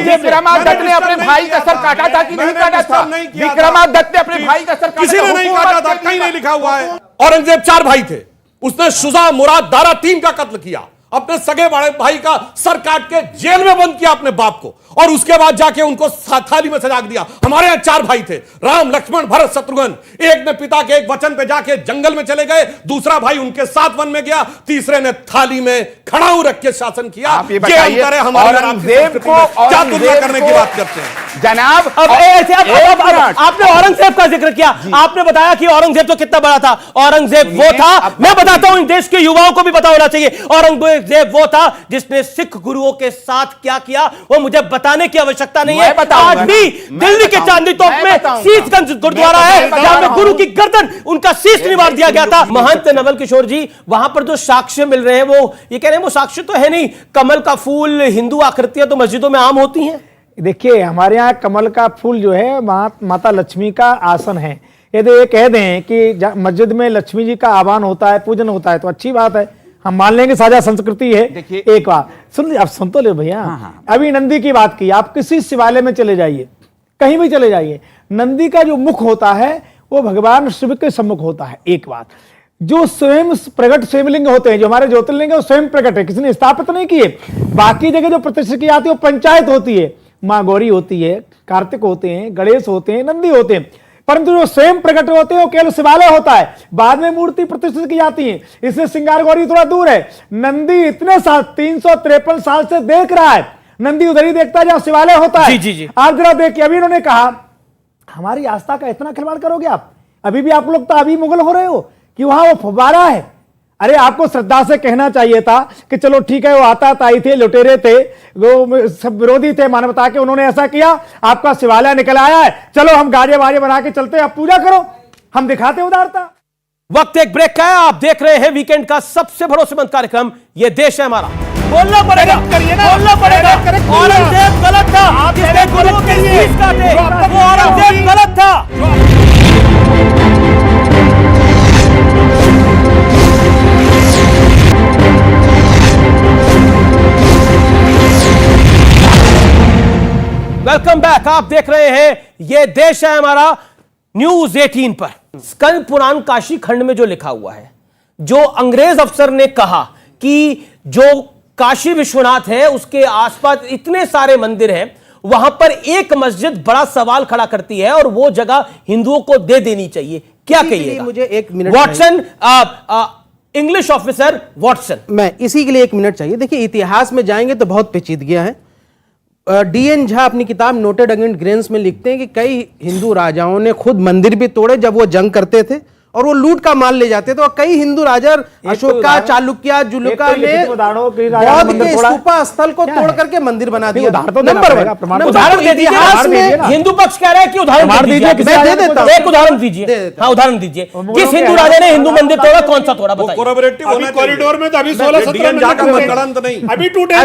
विक्रमादित्य ने अपने भाई का सर काटा था कि नहीं काटा था? विक्रमादित्य ने अपने भाई का सर काटा, किसी ने नहीं काटा था, कहीं नहीं लिखा हुआ है। औरंगजेब 4 भाई थे, उसने शुजा, मुराद, दारा 3 का कत्ल किया, अपने सगे बड़े भाई का सर काट के जेल में बंद किया अपने बाप को, और उसके बाद जाके उनको थाली में सजा दिया। हमारे यहां 4 भाई थे, राम, लक्ष्मण, भरत, शत्रुघ्न। एक ने पिता के एक वचन पे जाके जंगल में चले गए, दूसरा भाई उनके साथ वन में गया, तीसरे ने थाली में खड़ाऊ रख के शासन किया। आप ये बताइए, औरंगजेब को क्या तुलना करने की बात करते हैं जनाब? आपने औरंगजेब का जिक्र किया, आपने बताया कि औरंगजेब तो कितना बड़ा था। औरंगजेब वो था, मैं बताता हूं, इन देश के युवाओं को भी पता होना चाहिए, औरंगजेब वो था जिसने सिख गुरुओं के साथ क्या किया वो मुझे बताने की आवश्यकता नहीं है। आज भी दिल्ली के चांदनी चौक में शीशगंज गुरुद्वारा है, जहां पे गुरु की गर्दन, उनका शीश नहीं मार दिया गया था। महंत नवल किशोर जी, वहां पर जो साक्ष्य मिल रहे हैं, वो ये कह रहे हैं वो साक्ष्य तो है नहीं। कमल का फूल, हिंदू आकृतियां तो मस्जिदों में आम होती हैं। देखिए, हमारे यहाँ कमल का फूल जो है माता लक्ष्मी का आसन है। यदि ये कह दें कि मस्जिद में लक्ष्मी जी का आह्वान होता है, पूजन होता है, तो अच्छी बात है, हम मान लेंगे साझा संस्कृति है। एक बात सुन, आप सुन तो ले भैया। अभी नंदी की बात की, आप किसी शिवालय में चले जाइए, कहीं भी चले जाइए, नंदी का जो मुख होता है वो भगवान शिव के सम्मुख होता है। एक बात, जो स्वयं प्रकट शिवलिंग होते हैं, जो हमारे ज्योतिर्लिंग है, वो स्वयं प्रकट है, किसी ने स्थापित नहीं किए। बाकी जगह जो प्रतिष्ठित की जाती है वो पंचायत होती है, माँ गौरी होती है, कार्तिक होते हैं, गणेश होते हैं, नंदी होते हैं, परंतु जो स्वयं प्रकट होते हैं वो केवल शिवालय होता है, बाद में मूर्ति प्रतिष्ठित की जाती है। इससे श्रृंगार गौरी थोड़ा दूर है। नंदी इतने साल 353 साल से देख रहा है, नंदी उधर ही देखता है जहां शिवालय होता है। जी। आप जरा देखिए, अभी उन्होंने कहा हमारी आस्था का इतना खिलवाड़ करोगे आप? अभी भी आप लोग तो अभी मुगल हो रहे हो कि वहां वो फव्वारा है। अरे आपको श्रद्धा से कहना चाहिए था कि चलो ठीक है, वो आताताई थे, लुटेरे थे, वो सब विरोधी थे मानवता के, उन्होंने ऐसा किया, आपका शिवालय निकल आया है, चलो हम गाजे बाजे बना के चलते हैं, आप पूजा करो, हम दिखाते उदारता। वक्त एक ब्रेक का है, आप देख रहे हैं वीकेंड का सबसे भरोसेमंद कार्यक्रम ये देश है हमारा। बोलना पड़ेगा, बोलना पड़ेगा। औरंगजेब गलत था, जिसने गुरुओं के शीश काटे, वो औरंगजेब गलत था। वेलकम बैक, आप देख रहे हैं ये देश है हमारा न्यूज 18 पर। स्कंद पुराण काशी खंड में जो लिखा हुआ है, जो अंग्रेज अफसर ने कहा कि जो काशी विश्वनाथ है उसके आसपास इतने सारे मंदिर हैं, वहां पर एक मस्जिद बड़ा सवाल खड़ा करती है और वो जगह हिंदुओं को दे देनी चाहिए। क्या कहिएगा? मुझे 1 minute Watson, English officer Watson, मैं इसी के लिए 1 मिनट चाहिए। देखिए, इतिहास में जाएंगे तो बहुत पेचीदगियां है। डीएन झा अपनी किताब नोटेड अगेंस्ट ग्रेन्स में लिखते हैं कि कई हिंदू राजाओं ने खुद मंदिर भी तोड़े जब वो जंग करते थे और वो लूट का माल ले जाते थे। और कई हिंदू राजा अशोका, चालुक्य, जुलुका ने बौद्ध के स्तूपा स्थल को तोड़ करके मंदिर बना दिया। नंबर 1 उदाहरण दे दिया। हिंदू पक्ष कह रहा है कि उदाहरण दीजिए, मैं दे देता हूं। एक उदाहरण दीजिए। हाँ, उदाहरण दीजिए। किस हिंदू राजा ने हिंदू मंदिर तोड़ा, कौन सा तोड़ा बताइए। कॉरिडोर में तो अभी 16-17 अभी टूटे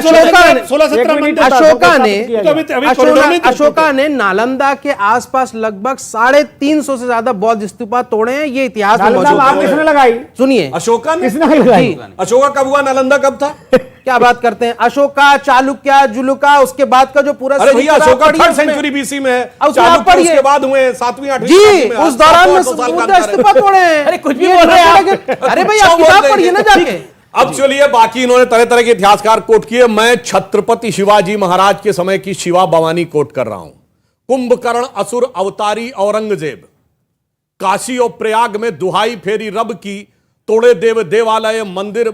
अशोका ने नालंदा के आसपास लगभग 350 से ज्यादा बौद्ध स्तूपा तोड़े हैं। ये इतिहास में मौजूद है। किसने लगाई? सुनिए, अशोका ने किसने लगाई? अशोका कब हुआ? नालंदा कब था? क्या बात करते हैं? अशोका, चालुक्य, जुलुका, उसके बाद का जो पूरा अरे भैया, अशोका 3rd सेंचुरी बीसी में है, चालुक्य उसके बाद हुए 7वीं 8वीं जी, उस दौरान में बौद्ध स्तूपा तोड़े हैं। अरे कुछ भी बोल रहे हैं आप। अरे भाई, आप किताब पढ़िए ना जाके। अब चलिए, बाकी इन्होंने तरह तरह के इतिहासकार कोट किए। मैं छत्रपति शिवाजी महाराज के समय की शिवा भवानी कोट कर रहा हूं। कुंभकर्ण असुर अवतारी औरंगजेब, काशी और प्रयाग में दुहाई फेरी रब की, तोड़े देव देवालय मंदिर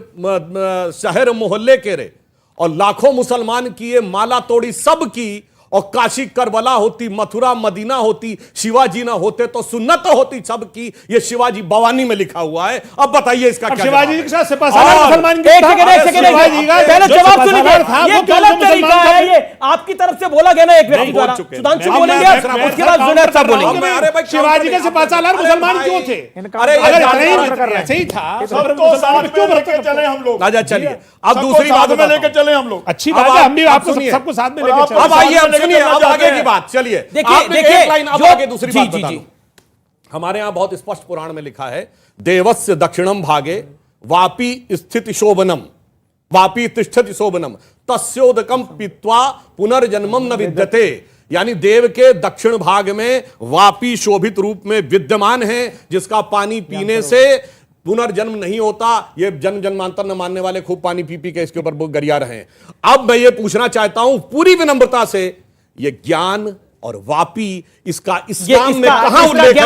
शहर मोहल्ले के रे, और लाखों मुसलमान किए माला तोड़ी सब की, और काशी करबला होती, मथुरा मदीना होती, शिवाजी ना होते तो सुन्नत होती सबकी। ये शिवाजी भवानी में लिखा हुआ है। अब बताइए इसका क्या शिवाजी जवाब के साथ मुसलमान पहले जवाब सुनिए। ये गलत तरीका है, ये आपकी तरफ से बोला गया ना एक व्यक्ति द्वारा। सुधांशु बोलेंगे, उसके बाद जुनैद साहब बोलेंगे। शिवाजी के सिपह सालार मुसलमान क्यों थे? अरे सही था, सबको साथ में लेके चले हम लोग। राजा चलिए, अब दूसरी बात में लेके चले हम लोग। अच्छी बात है, हम भी आपको सबको साथ में लेके चले। अब आइए, अब आगे की बात। चलिए, देखिए एक लाइन अब आगे दूसरी बात बता दूं। हमारे यहां बहुत स्पष्ट पुराण में लिखा है, देवस्य दक्षिणम भागे वापी स्थित शोभनम, वापी तिष्ठति शोभनम तस्योदकम पीत्वा पुनर्जन्मम न विद्यते। यानी देव के दक्षिण भाग में वापी शोभित रूप में विद्यमान है, जिसका पानी पीने से पुनर्जन्म नहीं होता। ये जन्म जन्मांतर न मानने वाले खूब पानी पी पी के इसके ऊपर गरिया रहे हैं। अब मैं ये पूछना चाहता हूं पूरी विनम्रता से, ये ज्ञान और वापी, इसका इस्लाम में कहां उल्लेख है?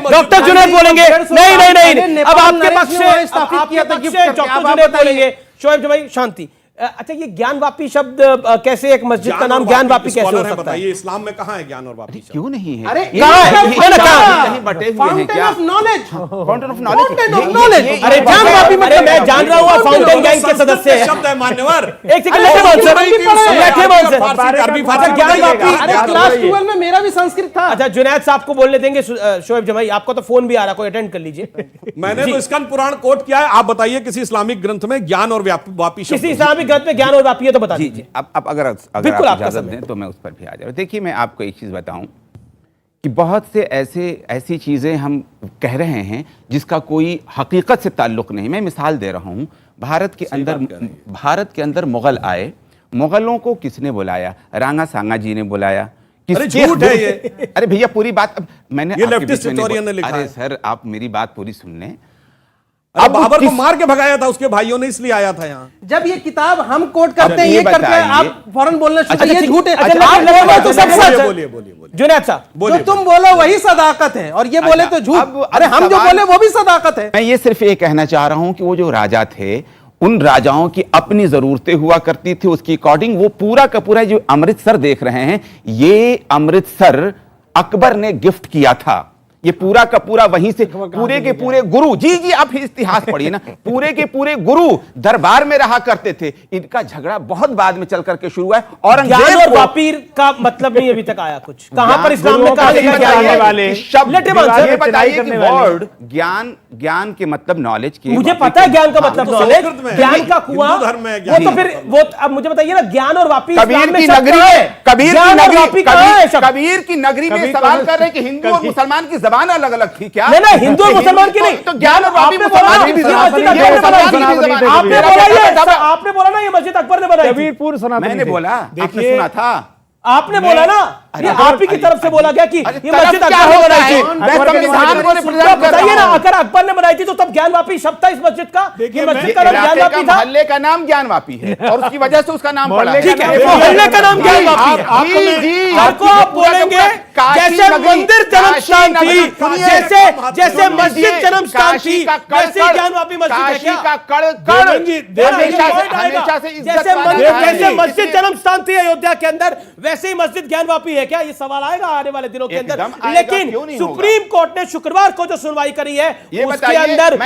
डॉक्टर जुनैद बोलेंगे। नहीं, अब आपके पक्ष से डॉक्टर जुनैद बोलेंगे। शोएब भाई शांति। अच्छा, ये ज्ञान वापी शब्द कैसे, एक मस्जिद का नाम ज्ञान वापी कैसे हो सकता है? इस्लाम में कहां है ज्ञान और वापी? क्यों नहीं है? अरे कहीं बटे हुए हैं क्या? Fountain of knowledge. अरे ज्ञान वापी मतलब मैं जान रहा हूं, फाउंटेन गैंग के सदस्य हैं। शब्द है मान्यवर। एक सेकंड, ज्ञान वापी। अरे क्लास 12 में मेरा भी संस्कृत था। अच्छा, जुनैद साहब को बोलने देंगे। शोएब भाई, आपको तो फोन भी आ रहा, कोई अटेंड कर लीजिए। मैंने तो स्कंद पुराण कोट किया है। आप बताइए किसी इस्लामिक ग्रंथ में ज्ञान और वापी शब्द? किसी इस्लामिक ग्रंथ में ज्ञान और वापी है तो बता दीजिए। अब अगर आप इजाजत दें तो मैं उस पर भी आ जाऊँ। देखिए, मैं आपको एक चीज बताऊं कि बहुत से ऐसी चीजें हम कह रहे हैं जिसका कोई हकीकत से ताल्लुक नहीं। मैं मिसाल दे रहा हूं, भारत के अंदर मुगल आए। मुगलों को किसने बुलाया? रांगा सांगा जी ने बुलाया। झूठ है ये। अरे भैया, पूरी बात मैंने ये लेफ्टिस्ट हिस्टोरियन ने लिखा है। अरे सर, आप मेरी बात पूरी सुन लें। अब बाबर को मार के भगाया था उसके भाइयों ने, इसलिए आया था यहाँ। जब ये किताब हम कोट करते हैं, ये करते हैं, आप फौरन बोलना शुरू करिए। झूठ है। बोलिए जुनैद साहब, जो तुम बोलो वही सदाकत है, और ये बोले तो झूठ। अरे हम जो बोले वो भी सदाकत है। मैं ये सिर्फ ये कहना चाह रहा हूं कि वो जो राजा थे, उन राजाओं की अपनी जरूरतें हुआ करती थी, उसकी अकॉर्डिंग वो पूरा का पूरा जो अमृतसर देख रहे हैं, ये अमृतसर अकबर ने गिफ्ट किया था। ये पूरा का पूरा वहीं से पूरे के पूरे गुरु, जी आप इतिहास पढ़िए ना, पूरे के पूरे गुरु दरबार में रहा करते थे। इनका झगड़ा बहुत बाद में चल करके शुरू हुआ है। औरंगजेब और वापी का मतलब नहीं अभी तक आया कुछ। कहां पर इस्लाम में कहा लिखा गया है? ये बताइए कि वर्ड ज्ञान के मतलब नॉलेज की। मुझे पता है ज्ञान का मतलब नॉलेज, ज्ञान का कुआं। वो तो फिर वो अब मुझे बताइए ना, ज्ञान और वापी कबीर की नगरी में, कबीर की नगरी में सवाल कर रहे हैं कि हिंदू और मुसलमान की जबान अलग अलग थी क्या? नहीं, हिंदू और मुसलमान की नहीं, तो ज्ञान और वापी मुसलमान की भी जबान। आपने बोला ना ये मस्जिद अकबर ने बनाई। कबीरपुर मैंने बोला, आपने सुना था? आपने बोला ना। ये आप ही की तरफ से बोला गया कि ये मस्जिद क्या अकबर ने होता बनाई है? थी। मैं संविधान को रिप्रेजेंट कर बताइए ना, रहा हूं। अगर अकबर ने बनाई थी तो तब ज्ञानवापी शब्द था इस मस्जिद का। ये मस्जिद का नाम इलाके का ज्ञानवापी था। मोहल्ले का नाम ज्ञानवापी है और उसकी वजह से उसका नाम पड़ा है। ठीक है, मोहल्ले का नाम ज्ञानवापी है। आपको आप बोलेंगे जैसे मंदिर जन्म स्थान थी, जैसे मस्जिद जन्म स्थान थी, वैसे ज्ञानवापी मस्जिद है क्या? जैसे मस्जिद जन्म स्थान थी अयोध्या के अंदर, वैसे ही मस्जिद ज्ञानवापी है क्या? ये सवाल आएगा आने वाले दिनों के अंदर। लेकिन सुप्रीम कोर्ट ने शुक्रवार को जो सुनवाई करी है उसके अंदर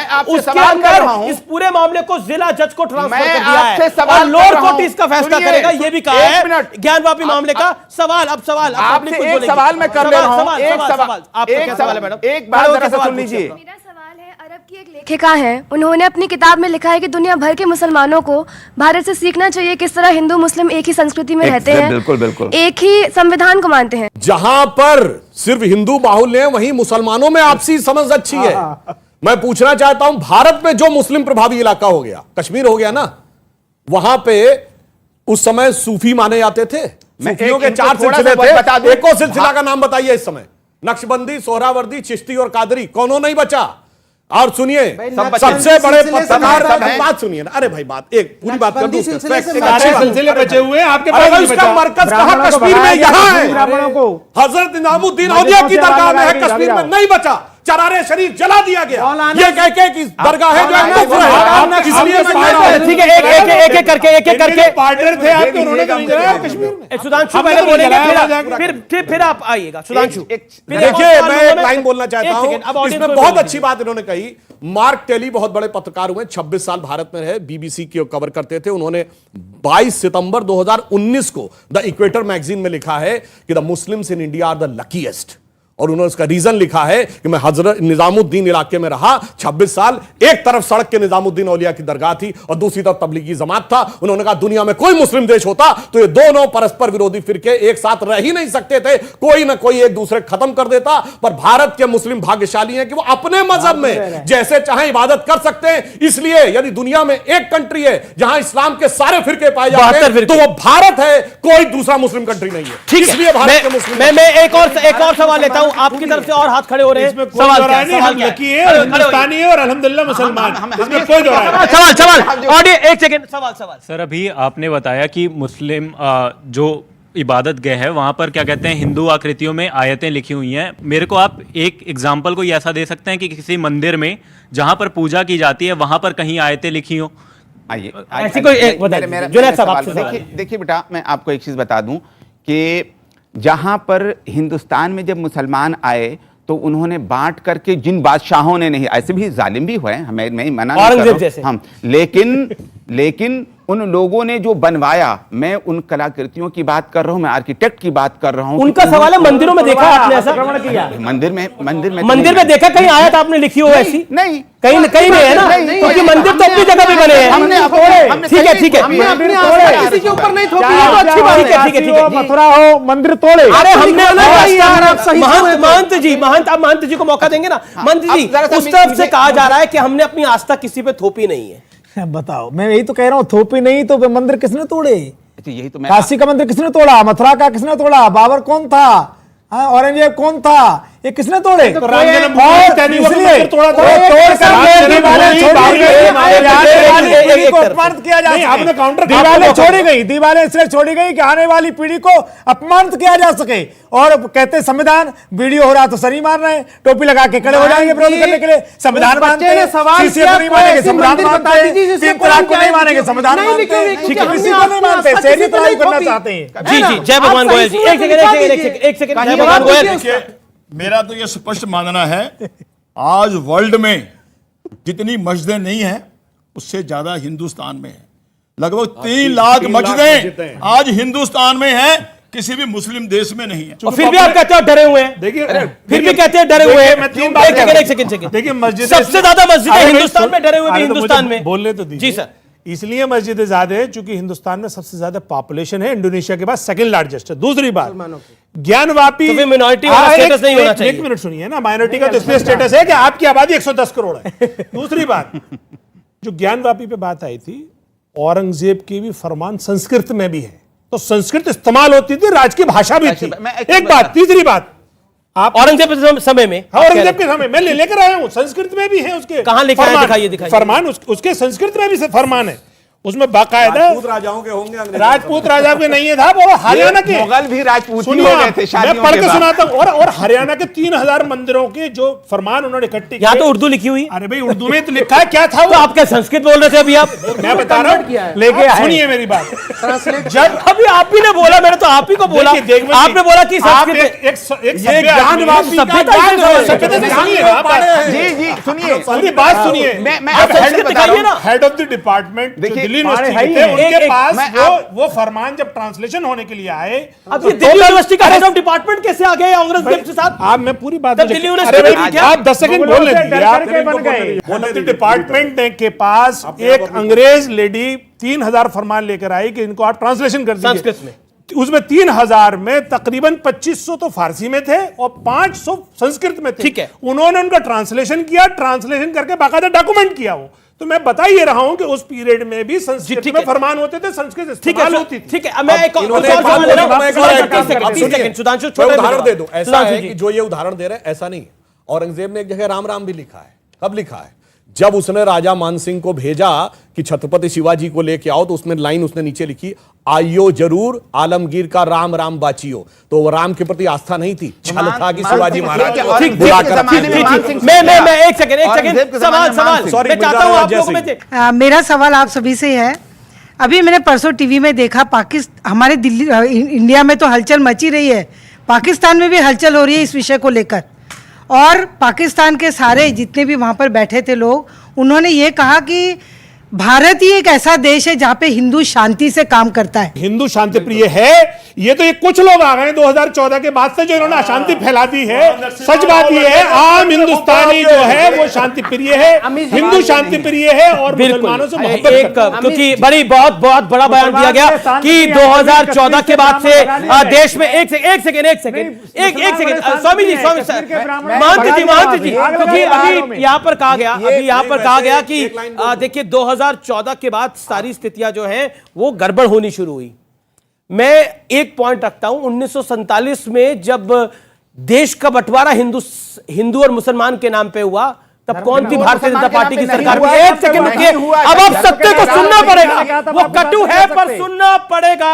इस पूरे मामले को जिला जज को ट्रांसफर कर दिया है और लोअर कोर्ट इसका फैसला करेगा। ये भी कहा है ज्ञानवापी मामले का सवाल। अब सवाल आपसे एक सवाल मैं कर ले रहा हूं। एक सवाल मैडम, एक बात जरा सा सुन लीजिए। मेरा सवाल है, अरब की एक लेखिका है, उन्होंने अपनी किताब में लिखा है कि दुनिया भर के मुसलमानों को भारत से सीखना चाहिए किस तरह हिंदू मुस्लिम एक ही संस्कृति में रहते हैं, बिल्कुल बिल्कुल, एक ही संविधान को मानते हैं। जहां पर सिर्फ हिंदू बाहुल्य है वहीं मुसलमानों में आपसी समझ अच्छी है। मैं पूछना चाहता हूं, भारत में जो मुस्लिम प्रभावी इलाका हो गया, कश्मीर हो गया ना, वहां पे उस समय सूफी माने जाते थे। सूफियों के 4 सिलसिले थे। एक और सिलसिला का नाम बताइए इस समय। नक्शबंदी, सोहरावर्दी, चिश्ती और कादरी। कौनों नहीं बचा। और सुनिए, सबसे बड़े पत्रकार, बात सुनिए ना। अरे भाई, बात एक पूरी बात कर दूं। सिलसिले बचे हुए हैं आपके पास। इसका मरकज कहां? कश्मीर में यहाँ है। हजरत निजामुद्दीन औलिया की दरगाह में है, कश्मीर में नहीं बचा। चरारे शरीफ जला दिया गया। ये कह के कि दरगाह है जो ठीक है, एक एक करके पार्टनर थे आपके, उन्होंने कश्मीर में। सुधांशु पहले बोलेंगे, फिर आप आइएगा। सुधांशु देखिए, मैं एक लाइन बोलना चाहता हूं। इसमें बहुत अच्छी बात इन्होंने कही। मार्क टेली बहुत बड़े पत्रकार हुए, 26 साल भारत में रहे, बीबीसी की कवर करते थे। उन्होंने 22 सितंबर 2019 को द इक्वेटर मैगजीन में लिखा है कि the Muslims in India are the luckiest. और उन्होंने उसका रीजन लिखा है कि मैं हजरत निजामुद्दीन इलाके में रहा 26 साल। एक तरफ सड़क के निजामुद्दीन औलिया की दरगाह थी और दूसरी तरफ तबलीगी जमात था। उन्होंने कहा दुनिया में कोई मुस्लिम देश होता तो ये दोनों परस्पर विरोधी फिरके एक साथ रह ही नहीं सकते थे, कोई ना कोई एक दूसरे खत्म कर देता। पर भारत के मुस्लिम भाग्यशाली हैं कि वो अपने मजहब में जैसे चाहे इबादत कर सकते हैं। इसलिए यदि दुनिया में एक कंट्री है जहां इस्लाम के सारे फिरके पाए जाते हैं तो वो भारत है, कोई दूसरा मुस्लिम कंट्री नहीं है। ठीक है, इसलिए भारत के मुस्लिम। मैं एक और सवाल लेता हूं आपकी तरफ से, और हाथ खड़े हो रहे हैं। सवाल लकी है, हिंदुस्तानी है और अल्हम्दुलिल्लाह मुसलमान। इसमें कोई सवाल ऑडियो, एक सेकंड, सवाल। सर, अभी आपने बताया कि मुस्लिम जो इबादत गए हैं वहां पर क्या कहते हैं हिंदू आकृतियों में आयतें लिखी हुई हैं। मेरे को आप एक एग्जांपल को ऐसा दे सकते हैं कि किसी मंदिर में जहां पर पूजा की जाती है वहां पर कहीं आयतें लिखी हो? ऐसी कोई देखिए बेटा, मैं आपको एक चीज बता दूं कि जहां पर हिंदुस्तान में जब मुसलमान आए तो उन्होंने बांट करके, जिन बादशाहों ने नहीं, ऐसे भी जालिम भी हुए, हमें मैं मना नहीं कर रहा हूं, हम, लेकिन उन लोगों ने जो बनवाया, मैं उन कलाकृतियों की बात कर रहा हूं, मैं आर्किटेक्ट की बात कर रहा हूं। उनका सवाल है, मंदिरों में देखा आपने ऐसा? मंदिर में देखा कहीं आयत आपने लिखी हो ऐसी? नहीं, कहीं नहीं है ना, क्योंकि मंदिर तो अपनी जगह भी बने हैं। ठीक है, किसी के ऊपर नहीं थोपी है तो अच्छी बात है। ठीक है, मथुरा हो, मंदिर तोड़े। अरे हमने महंत जी को मौका देंगे ना। महंत जी, उस तरफ से कहा जा रहा है कि हमने अपनी आस्था किसी पे थोपी नहीं है। बताओ, मैं यही तो कह रहा हूँ, थोपी नहीं तो मंदिर किसने तोड़े? यही तो काशी का मंदिर किसने तोड़ा? मथुरा का किसने तोड़ा? बाबर कौन था? औरंगजेब कौन था? ये किसने तोड़े? अपमानित किया जा सके, दीवारें छोड़ी गई, दीवारें इसलिए छोड़ी गई कि आने वाली पीढ़ी को अपमानित किया जा सके। और कहते संविधान, वीडियो हो रहा तो सनी मार रहे हैं, टोपी लगा के खड़े हो जाएंगे विरोध करने के लिए। संविधान मानते हैं, सीसीएफ नहीं मानेंगे, संविधान मानते हैं, 3 तलाक को नहीं मानेंगे, संविधान मानते हैं, किसी को नहीं मानते, शहरी तलाक करना चाहते हैं। जी, जय भगवान गोयल जी। एक सेकंड, जय भगवान गोयल। मेरा तो यह स्पष्ट मानना है, आज वर्ल्ड में जितनी मस्जिदें नहीं है उससे ज्यादा हिंदुस्तान में है। लगभग 3 लाख मस्जिदें आज हिंदुस्तान में है, किसी भी मुस्लिम देश में नहीं है। और फिर भी आप कहते हो डरे हुए हैं। देखिए, फिर भी कहते हैं डरे हुए हैं। एक सेकंड। देखिए, मस्जिद सबसे ज्यादा मस्जिदें हिंदुस्तान में, डरे हुए भी हिंदुस्तान में। बोलने तो दीजिए। जी सर। इसलिए मस्जिदें ज्यादा है क्योंकि हिंदुस्तान में सबसे ज्यादा पॉपुलेशन है, इंडोनेशिया के बाद सेकंड लार्जेस्ट है। दूसरी बात, ज्ञानवापी तो मिनॉरिटी वाला स्टेटस नहीं होना चाहिए। एक मिनट सुनिए ना, माइनॉरिटी का तो इसलिए स्टेटस है कि आपकी आबादी 110 करोड़ है। दूसरी बात, जो ज्ञानवापी पे बात आई थी, औरंगजेब के भी फरमान संस्कृत में भी है। तो संस्कृत इस्तेमाल होती थी, राज की भाषा भी थी। एक बात, तीसरी बात, आप औरंगजेब के समय में, औरंगजेब के समय मैं लेकर आया हूं, संस्कृत में भी है उसके। कहां लिखा है? दिखाइए फरमान, उसके संस्कृत में भी फरमान है, उसमें बाकायदा राजपूत राजाओं के होंगे, राजपूत राजा के नहीं है था, वो हरियाणा के मुगल भी राजपूत सुनिए, मैं पढ़ के सुनाता हूँ। और हरियाणा के 3000 मंदिरों के जो फरमान उन्होंने इकट्ठे यहाँ तो उर्दू लिखी हुई। अरे भाई उर्दू में तो लिखा है, क्या था वो? तो आप क्या संस्कृत बोल रहे थे अभी? आप मैं बता रहा हूँ, लेके सुनिए मेरी बात। जब अभी आप ही ने बोला, मैंने तो आप ही को बोला, आपने बोला कि सुनिए बात, सुनिए, head of the department Delhi university थे, उनके पास वो फरमान जब ट्रांसलेशन होने के लिए आए। अब ये दिल्ली यूनिवर्सिटी का हेड ऑफ डिपार्टमेंट कैसे आ गए औरंगजेब के साथ? आप, मैं पूरी बात, दिल्ली यूनिवर्सिटी आप 10 सेकंड बोल लेते। डिपार्टमेंट के पास एक अंग्रेज लेडी 3000 फरमान लेकर आई कि इनको आप ट्रांसलेशन कर दीजिए संस्कृत में। उसमें 3000 में तकरीबन 2500 तो फारसी में थे और 500 संस्कृत में थे। ठीक है, उन्होंने उनका ट्रांसलेशन किया, ट्रांसलेशन करके बाकायदा डॉक्यूमेंट किया वो। तो मैं बता ही रहा हूं कि उस पीरियड में भी संस्कृत में फरमान होते थे, संस्कृत इस्तेमाल होती थी। ठीक है, मैं एक सुधांशु उदाहरण दे दूं। ऐसा है कि जो ये उदाहरण दे रहे हैं ऐसा नहीं, औरंगजेब ने एक जगह राम राम भी लिखा है। कब लिखा है? जब उसने राजा मानसिंह को भेजा कि छत्रपति शिवाजी को लेके आओ, तो उसमें लाइन उसने नीचे लिखी, आइयो जरूर आलमगीर का राम राम बाचियो। तो वो राम के प्रति आस्था नहीं थी, छल था कि शिवाजी महाराज मैं एक सेकंड सवाल सॉरी मैं चाहता हूं आप लोगों में मेरा सवाल आप सभी से है। अभी मैंने परसों टीवी में देखा, पाकिस्तान, हमारे दिल्ली इंडिया में तो हलचल मची रही है, पाकिस्तान में भी हलचल हो रही है इस विषय को लेकर। और पाकिस्तान के सारे जितने भी वहाँ पर बैठे थे लोग, उन्होंने ये कहा कि भारत ही एक ऐसा देश है जहाँ पे हिंदू शांति से काम करता है। हिंदू शांति प्रिय है, ये तो ये कुछ लोग आ गए 2014 के बाद से जो इन्होंने अशांति फैला दी है। सच बात ये है, आम हिंदुस्तानी जो है वो शांति प्रिय है, हिंदू शांति प्रिय है और मुसलमानों से मोहब्बत करता है। क्योंकि बड़ी बहुत बड़ा बयान दिया गया कि 2014 के बाद से देश में एक सेकंड स्वामी जी महंत जी क्योंकि अभी यहाँ पर कहा गया कि देखिए 2014 के बाद सारी स्थितियां जो हैं वो गड़बड़ होनी शुरू हुई। मैं एक पॉइंट रखता हूं, 1947 में जब देश का बंटवारा हिंदू और मुसलमान के नाम पे हुआ, तब कौन थी भारतीय जनता पार्टी की सरकार? एक सेकंड रुकिए, अब आप सत्य को सुनना पड़ेगा, वो कटु है पर सुनना पड़ेगा,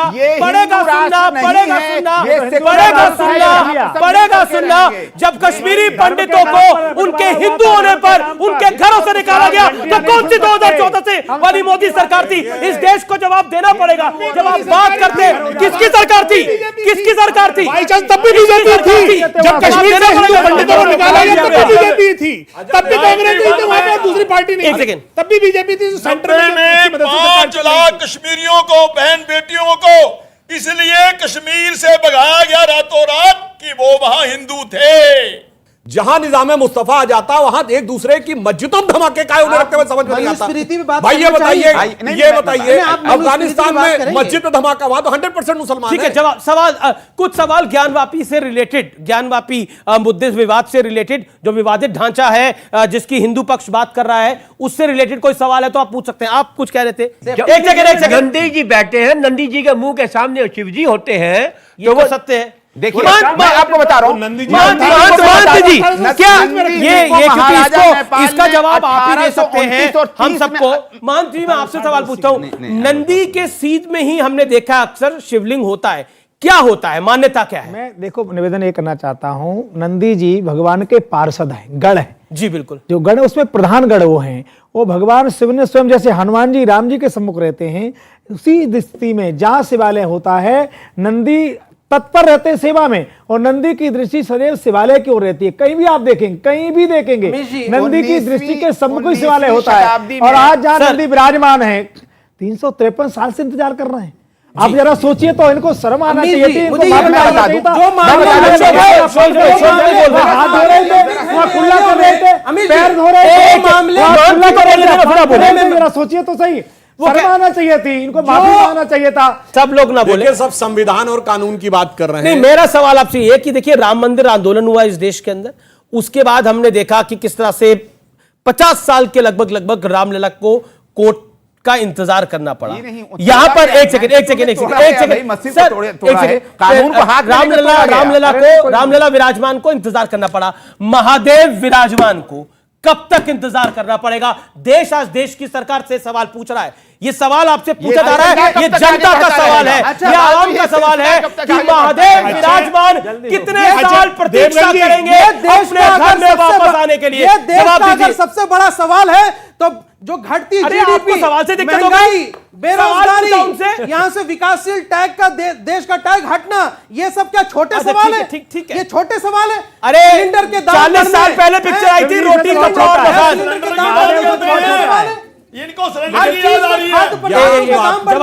पड़ेगा सुनना। जब कश्मीरी पंडितों को उनके हिंदू होने पर उनके घरों से निकाला गया, तो कौन सी 2014 से वाली मोदी सरकार थी? इस देश को जवाब देना पड़ेगा। जब आप बात करते किसकी सरकार थी, किसकी सरकार थी? तब भी बीजेपी थी, जब कश्मीर से हिंदू पंडितों को निकाला गया तब भी बीजेपी थी, तब भी कांग्रेस थी, तो वहां पर दूसरी पार्टी नहीं थी, तब भी बीजेपी थी। सेंटर में 5 लाख कश्मीरियों को, बहन बेटियों को इसलिए कश्मीर से भगाया गया रातों रात कि वो वहां हिंदू थे। जहां निजाम मुस्तफा आ जाता वहां एक दूसरे की मस्जिदों धमाके काय उन्हें रखते हुए समझ में नहीं आता। भाई ये बताइए अफगानिस्तान में मस्जिद में धमाका हुआ तो 100% मुसलमान। ठीक है, जवाब सवाल कुछ सवाल ज्ञानवापी से रिलेटेड, ज्ञानवापी मुद्दे विवाद से रिलेटेड, जो विवादित ढांचा है जिसकी हिंदू पक्ष बात कर रहा है, उससे रिलेटेड कोई सवाल है तो आप पूछ सकते हैं। आप कुछ कह रहे थे? एक सेकंड। नंदी जी बैठे हैं, नंदी जी के मुंह के सामने शिव जी होते हैं, तो वो सत्य है। देखिए मैं आपको बता रहा हूं, इसका जवाब आप ही दे सकते हैं हम सबको। मान जी मैं आपसे सवाल पूछता हूं, नंदी के सीध में ही हमने देखा अक्सर शिवलिंग होता है, क्या होता है, मान्यता क्या है? मैं देखो निवेदन ये करना चाहता हूं, नंदी जी भगवान के पार्षद हैं, गढ़ है जी, बिल्कुल जो गढ़ उसमें प्रधान गढ़ वो हैं, वो भगवान शिव ने स्वयं जैसे हनुमान जी राम जी के सम्मुख रहते हैं, उसी स्थिति में जहां शिवालय होता है नंदी तत्पर रहते हैं सेवा में, और नंदी की दृष्टि सदैव शिवालय की ओर रहती है। कहीं भी आप देखेंगे, कहीं भी देखेंगे नंदी की दृष्टि के सम्मुख ही शिवालय होता है। और आज जहां नंदी विराजमान है 353 साल से इंतजार कर रहे हैं। आप जरा सोचिए तो, इनको शर्म आना चाहिए थी, इनको हाथ धो रहे थे, खुला कर रहे थे, पैर धो रहे थे, जरा सोचिए तो सही, शर्माना चाहिए थी, इनको माफी मांगना चाहिए था। सब लोग ना बोले, सब संविधान और कानून की बात कर रहे हैं। नहीं, मेरा सवाल आपसे ये कि देखिए राम मंदिर आंदोलन हुआ इस देश के अंदर, उसके बाद हमने देखा कि किस तरह से 50 साल के लगभग रामलला को कोर्ट का इंतजार करना पड़ा। नहीं, यहां पर एक सेकंड रामलला विराजमान को इंतजार करना पड़ा, महादेव विराजमान को कब तक इंतजार करना पड़ेगा? देश आज देश की सरकार से सवाल पूछ रहा है। ये सवाल आपसे पूछा जा रहा है, ये जनता का सवाल है, ये आवाम का सवाल है कि महादेव विराजमान कितने साल प्रतीक्षा करेंगे अपने घर में वापस आने के लिए? अगर सबसे बड़ा सवाल है तो जो घटती जीडीपी, सवाल से दिक्कत महंगाई, बेरोजगारी, यहाँ से विकासशील टैग का देश का टैग हटना, ये सब क्या छोटे सवाल है? ठीक है, ये छोटे सवाल है। अरे सिलेंडर के दाम 40 साल पहले पिक्चर आई थी रोटी कपड़ा और मकान।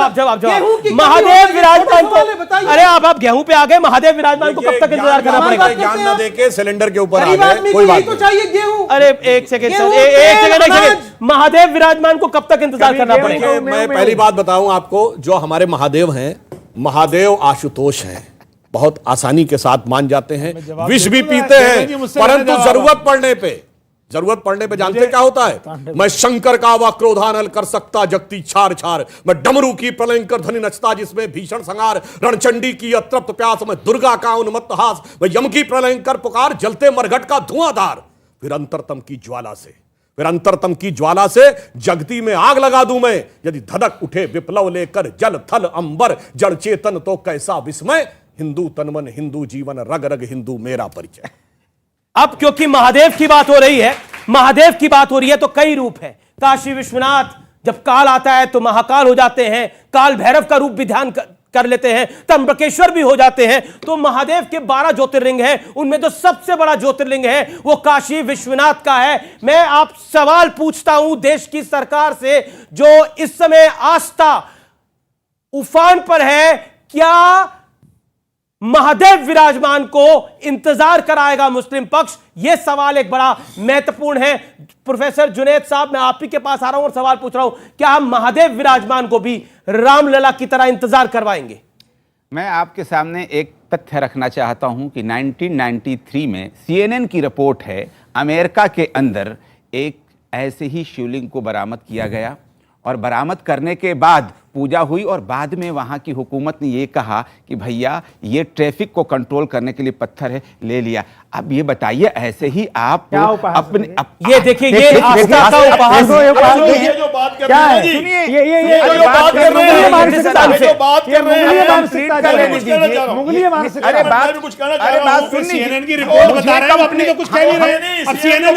जवाब महादेव विराजमान को, अरे आप गेहूं पे आ गए, महादेव विराजमान को कब तक इंतजार करना पड़ेगा? ज्ञान न देके सिलेंडर के ऊपर आ गए, कोई बात नहीं। चाहिए गेहूं। अरे एक सेकंड, महादेव विराजमान को कब तक इंतजार करना पड़ेगा? मैं पहली बात बताऊं आपको, जो हमारे महादेव हैं, महादेव आशुतोष हैं, बहुत आसानी के साथ मान जाते हैं, विष भी पीते हैं, परंतु जरूरत पड़ने पे जानते क्या होता है? मैं शंकर का व क्रोधानल कर सकता जगती छार छार, मैं डमरू की प्रलयंकर ध्वनि नचता जिसमें भीषण संहार, रणचंडी की अतृप्त प्यास, मैं दुर्गा का उन्मत्त हास, मैं यम की प्रलयंकर पुकार, जलते मरघट का धुआंधार, फिर अंतरतम की ज्वाला से जगती में आग लगा दूं मैं, यदि धधक उठे विप्लव लेकर जल थल अंबर, जड़ चेतन तो कैसा विस्मय, हिंदू तनमन हिंदू जीवन रग रग हिंदू मेरा परिचय। अब क्योंकि महादेव की बात हो रही है, तो कई रूप है। काशी विश्वनाथ जब काल आता है तो महाकाल हो जाते हैं, काल भैरव का रूप भी ध्यान कर लेते हैं, त्र्यंबकेश्वर भी हो जाते हैं। तो महादेव के 12 ज्योतिर्लिंग हैं, उनमें जो सबसे बड़ा ज्योतिर्लिंग है वो काशी विश्वनाथ का है। मैं आप सवाल पूछता हूं देश की सरकार से, जो इस समय आस्था उफान पर है, क्या महादेव विराजमान को इंतजार कराएगा मुस्लिम पक्ष? यह सवाल एक बड़ा महत्वपूर्ण है। प्रोफेसर जुनैद साहब, मैं आप ही के पास आ रहा हूं और सवाल पूछ रहा हूं, क्या हम महादेव विराजमान को भी रामलला की तरह इंतजार करवाएंगे? मैं आपके सामने एक तथ्य रखना चाहता हूं कि 1993 में CNN की रिपोर्ट है, अमेरिका के अंदर एक ऐसे ही शिवलिंग को बरामद किया गया और बरामद करने के बाद पूजा हुई और बाद में वहां की हुकूमत ने ये कहा कि भैया ये ट्रैफिक को कंट्रोल करने के लिए पत्थर है, ले लिया। अब ये बताइए, ऐसे ही आप अपने ये देखिए, ये आस्था का उपहास है। ये जो बात कर रहे हैं जी, ये जो बात कर रहे हैं, अरे बात कुछ कहना चाह रहा हूं, CNN की रिपोर्ट बता रहे हैं, अपनी तो कुछ कह नहीं रहे। अब CNN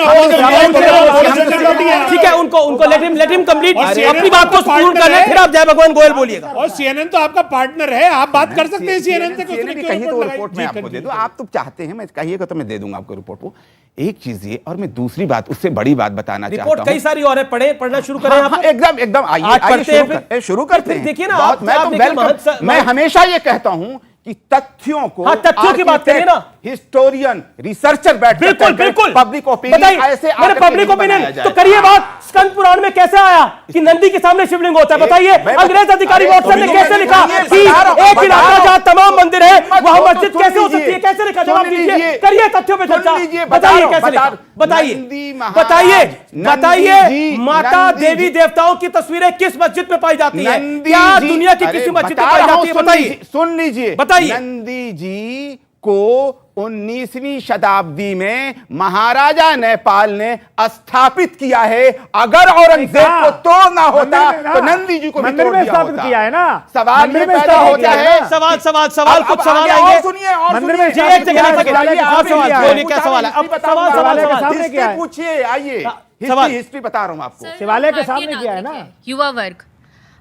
ठीक है, उनको लेट हिम कंप्लीट अपनी बात को पूर्ण कर ले, फिर आप जय भगवान गोयल बोलिएगा। और CNN तो आपका पार्टनर है, आप बात कर सकते हैं CNN से। कहिए तो रिपोर्ट मैं आपको दे दूं, आप तो चाहते हैं, मैं कहिएगा तो मैं दे दूंगा आपको रिपोर्ट को। एक चीज ये, और मैं दूसरी बात, उससे बड़ी बात बताना चाहता हूं। रिपोर्ट कई सारी और है, पढ़ना शुरू करें। हाँ, एकदम आइए शुरू करते हैं। देखिए ना, मैं हमेशा ये कहता हूं कि तथ्यों को, तथ्यों की बात करिए ना, हिस्टोरियन रिसर्चर बैठ बिल्कुल पब्लिक ओपिनियन ऐसे मेरे पब्लिक ओपिनियन तो करिए बात। स्कंद पुराण में कैसे आया कि नंदी के सामने शिवलिंग होता है? बताइए। अंग्रेज अधिकारी वॉटसन ने कैसे लिखा कि एक इलाका जहां तमाम मंदिर है वहां मस्जिद कैसे हो सकती है? कैसे लिखा? जवाब दीजिए, करिए तथ्यों पे चर्चा। बताइए कैसे लिखा, बताइए। माता देवी देवताओं की तस्वीरें किस मस्जिद में पाई जाती है? क्या दुनिया की किसी मस्जिद में पाई जाती है? बताइए, सुन लीजिए, बताइए। नंदी जी को 19वीं शताब्दी में महाराजा नेपाल ने स्थापित किया है। अगर औरंगजेब को तोड़ना होता तो नंदी जी को भी तोड़ दिया होता। किया है ना। सवाल ये पैदा होता है, सवाल कुछ सवाल आएंगे। सुनिए, और पूछिए, आइए, हिस्ट्री बता रहा हूं आपको। शिवालय के सामने किया है ना। युवा वर्ग,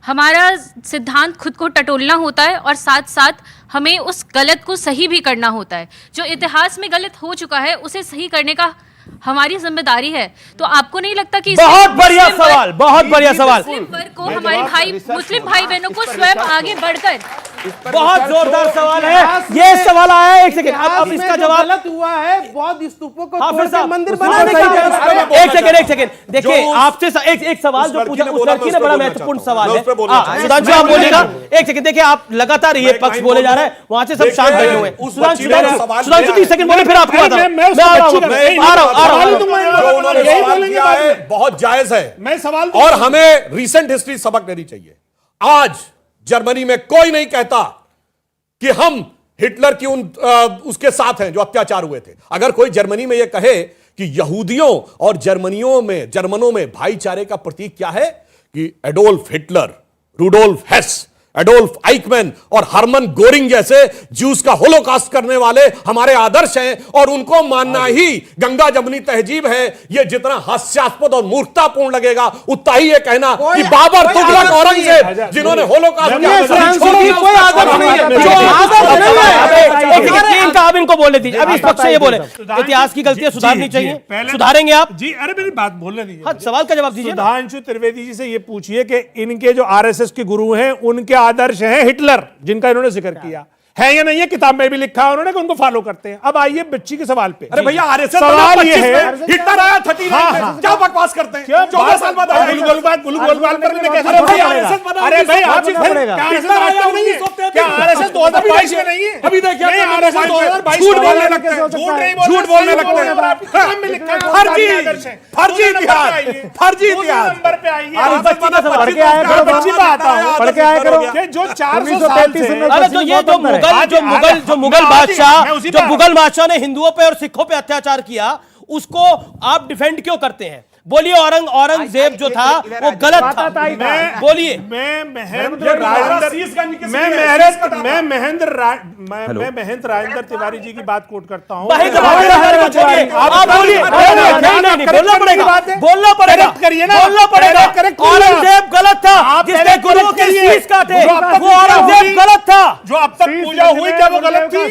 हमारा सिद्धांत खुद को टटोलना होता है और साथ साथ हमें उस गलत को सही भी करना होता है। जो इतिहास में गलत हो चुका है उसे सही करने का हमारी जिम्मेदारी है। तो आपको नहीं लगता कि बहुत बढ़िया सवाल मुस्लिम वर्ग को, हमारे मुस्लिम भाई बहनों को स्वयं आगे बढ़कर बहुत जोरदार सवाल है। ये सवाल आया है, एक सेकंड, अब इसका जवाब गलत हुआ है, बौद्ध स्तूपों को हाफिज तोड़ के साहब, मंदिर बनाने का। एक सेकंड देखिए, आपसे एक सवाल जो पूछा उस लड़की ने, बड़ा महत्वपूर्ण सवाल है। सुधांशु आप बोलिएगा, एक सेकंड देखिए, आप लगातार ये पक्ष बोले जा रहे हैं, वहां से सब शांत बैठे हुए। सुधांशु 30 सेकंड बोले, फिर आपको बात बहुत जायज है। मैं सवाल और हमें रीसेंट हिस्ट्री सबक देनी चाहिए। आज जर्मनी में कोई नहीं कहता कि हम हिटलर की उसके साथ हैं जो अत्याचार हुए थे। अगर कोई जर्मनी में यह कहे कि यहूदियों और जर्मनों में भाईचारे का प्रतीक क्या है कि Adolf Hitler, Rudolf Hess, Adolf Eichmann और हरमन गोरिंग जैसे ज्यूस का होलोकास्ट करने वाले हमारे आदर्श हैं और उनको मानना ही गंगा जमुनी तहजीब है, ये जितना हास्यास्पद और मूर्खतापूर्ण लगेगा उतना ही ये कहना कि बाबर, तुगलक, औरंगजेब जिन्होंने होलोकास्ट आप इनको बोले दीजिए, अब इस पक्ष से ये बोले इतिहास की गलतियां सुधारनी चाहिए, सुधारेंगे आप जी? अरे मेरी बात बोलने दीजिए, सवाल का जवाब दीजिए। सुधांशु त्रिवेदी जी से ये पूछिए कि इनके जो आरएसएस के गुरु हैं उनके आदर्श हैं हिटलर, जिनका इन्होंने जिक्र किया है या नहीं है, किताब में भी लिखा है उन्होंने कि उनको फॉलो करते हैं। अब आइए बच्ची के सवाल पे। अरे भैया आरएसएस सवाल ये है, हिटलर आया 39 में, क्या बकवास करते हैं? 14 साल बाद आया गुलगोलबाल करने कैसे? अरे भाई आप क्या आरएसएस 2022 में नहीं है? अभी देखिए आरएसएस 2022 झूठ बोलने लगते हैं, झूठ बोलने लगते हैं। फर्जी इतिहास, फर्जी इतिहास। नंबर पे आइए, पढ़ के आया करो, बच्ची बात पढ़ के आया करो जो 400 साल से अरे तो ये जो मुगल बादशाह ने हिंदुओं पे और सिखों पे अत्याचार किया, उसको आप डिफेंड क्यों करते हैं? बोलिए, औरंगजेब जो था वो गलत था, बोलिए। मैं महेंद्र राजेंद्र तिवारी जी की बात कोट करता हूँ। आप बोलिए, बोलना पड़ेगा, औरंगजेब गलत था, जिसने गुरुओं के शीश काटे, वो औरंगजेब गलत था। जो अब तक पूजा हुई क्या वो गलत थी?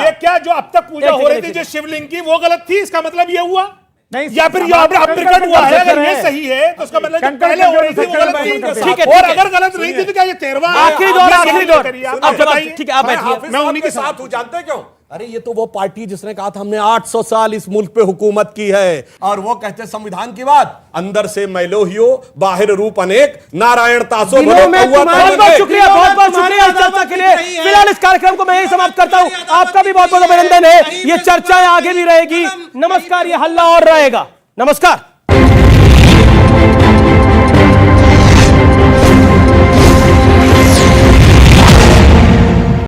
ये क्या जो अब तक पूजा हो रही थी जो शिवलिंग की वो गलत थी? इसका मतलब ये हुआ नहीं, या फिर यहाँ पे प्रकट हुआ है, अगर ये सही है तो उसका मतलब जो पहले हो रही थी वो गलत थी। ठीक है, और अगर गलत नहीं थी तो क्या ये 13वां आखिरी दौर? आप बताइए। ठीक है, आप बैठिए, मैं उन्हीं के साथ हूं। जानते हैं क्यों? अरे ये तो वो पार्टी जिसने कहा था हमने 800 साल इस मुल्क पे हुकूमत की है, और वो कहते संविधान की बात, अंदर से मैलोहियो बाहर रूप अनेक, नारायण तासो। बहुत बहुत शुक्रिया इस चर्चा के लिए। फिलहाल इस कार्यक्रम को मैं यही समाप्त करता हूं। आपका भी बहुत बहुत अभिनंदन है। ये चर्चा आगे भी रहेगी। नमस्कार, ये हल्ला और रहेगा। नमस्कार।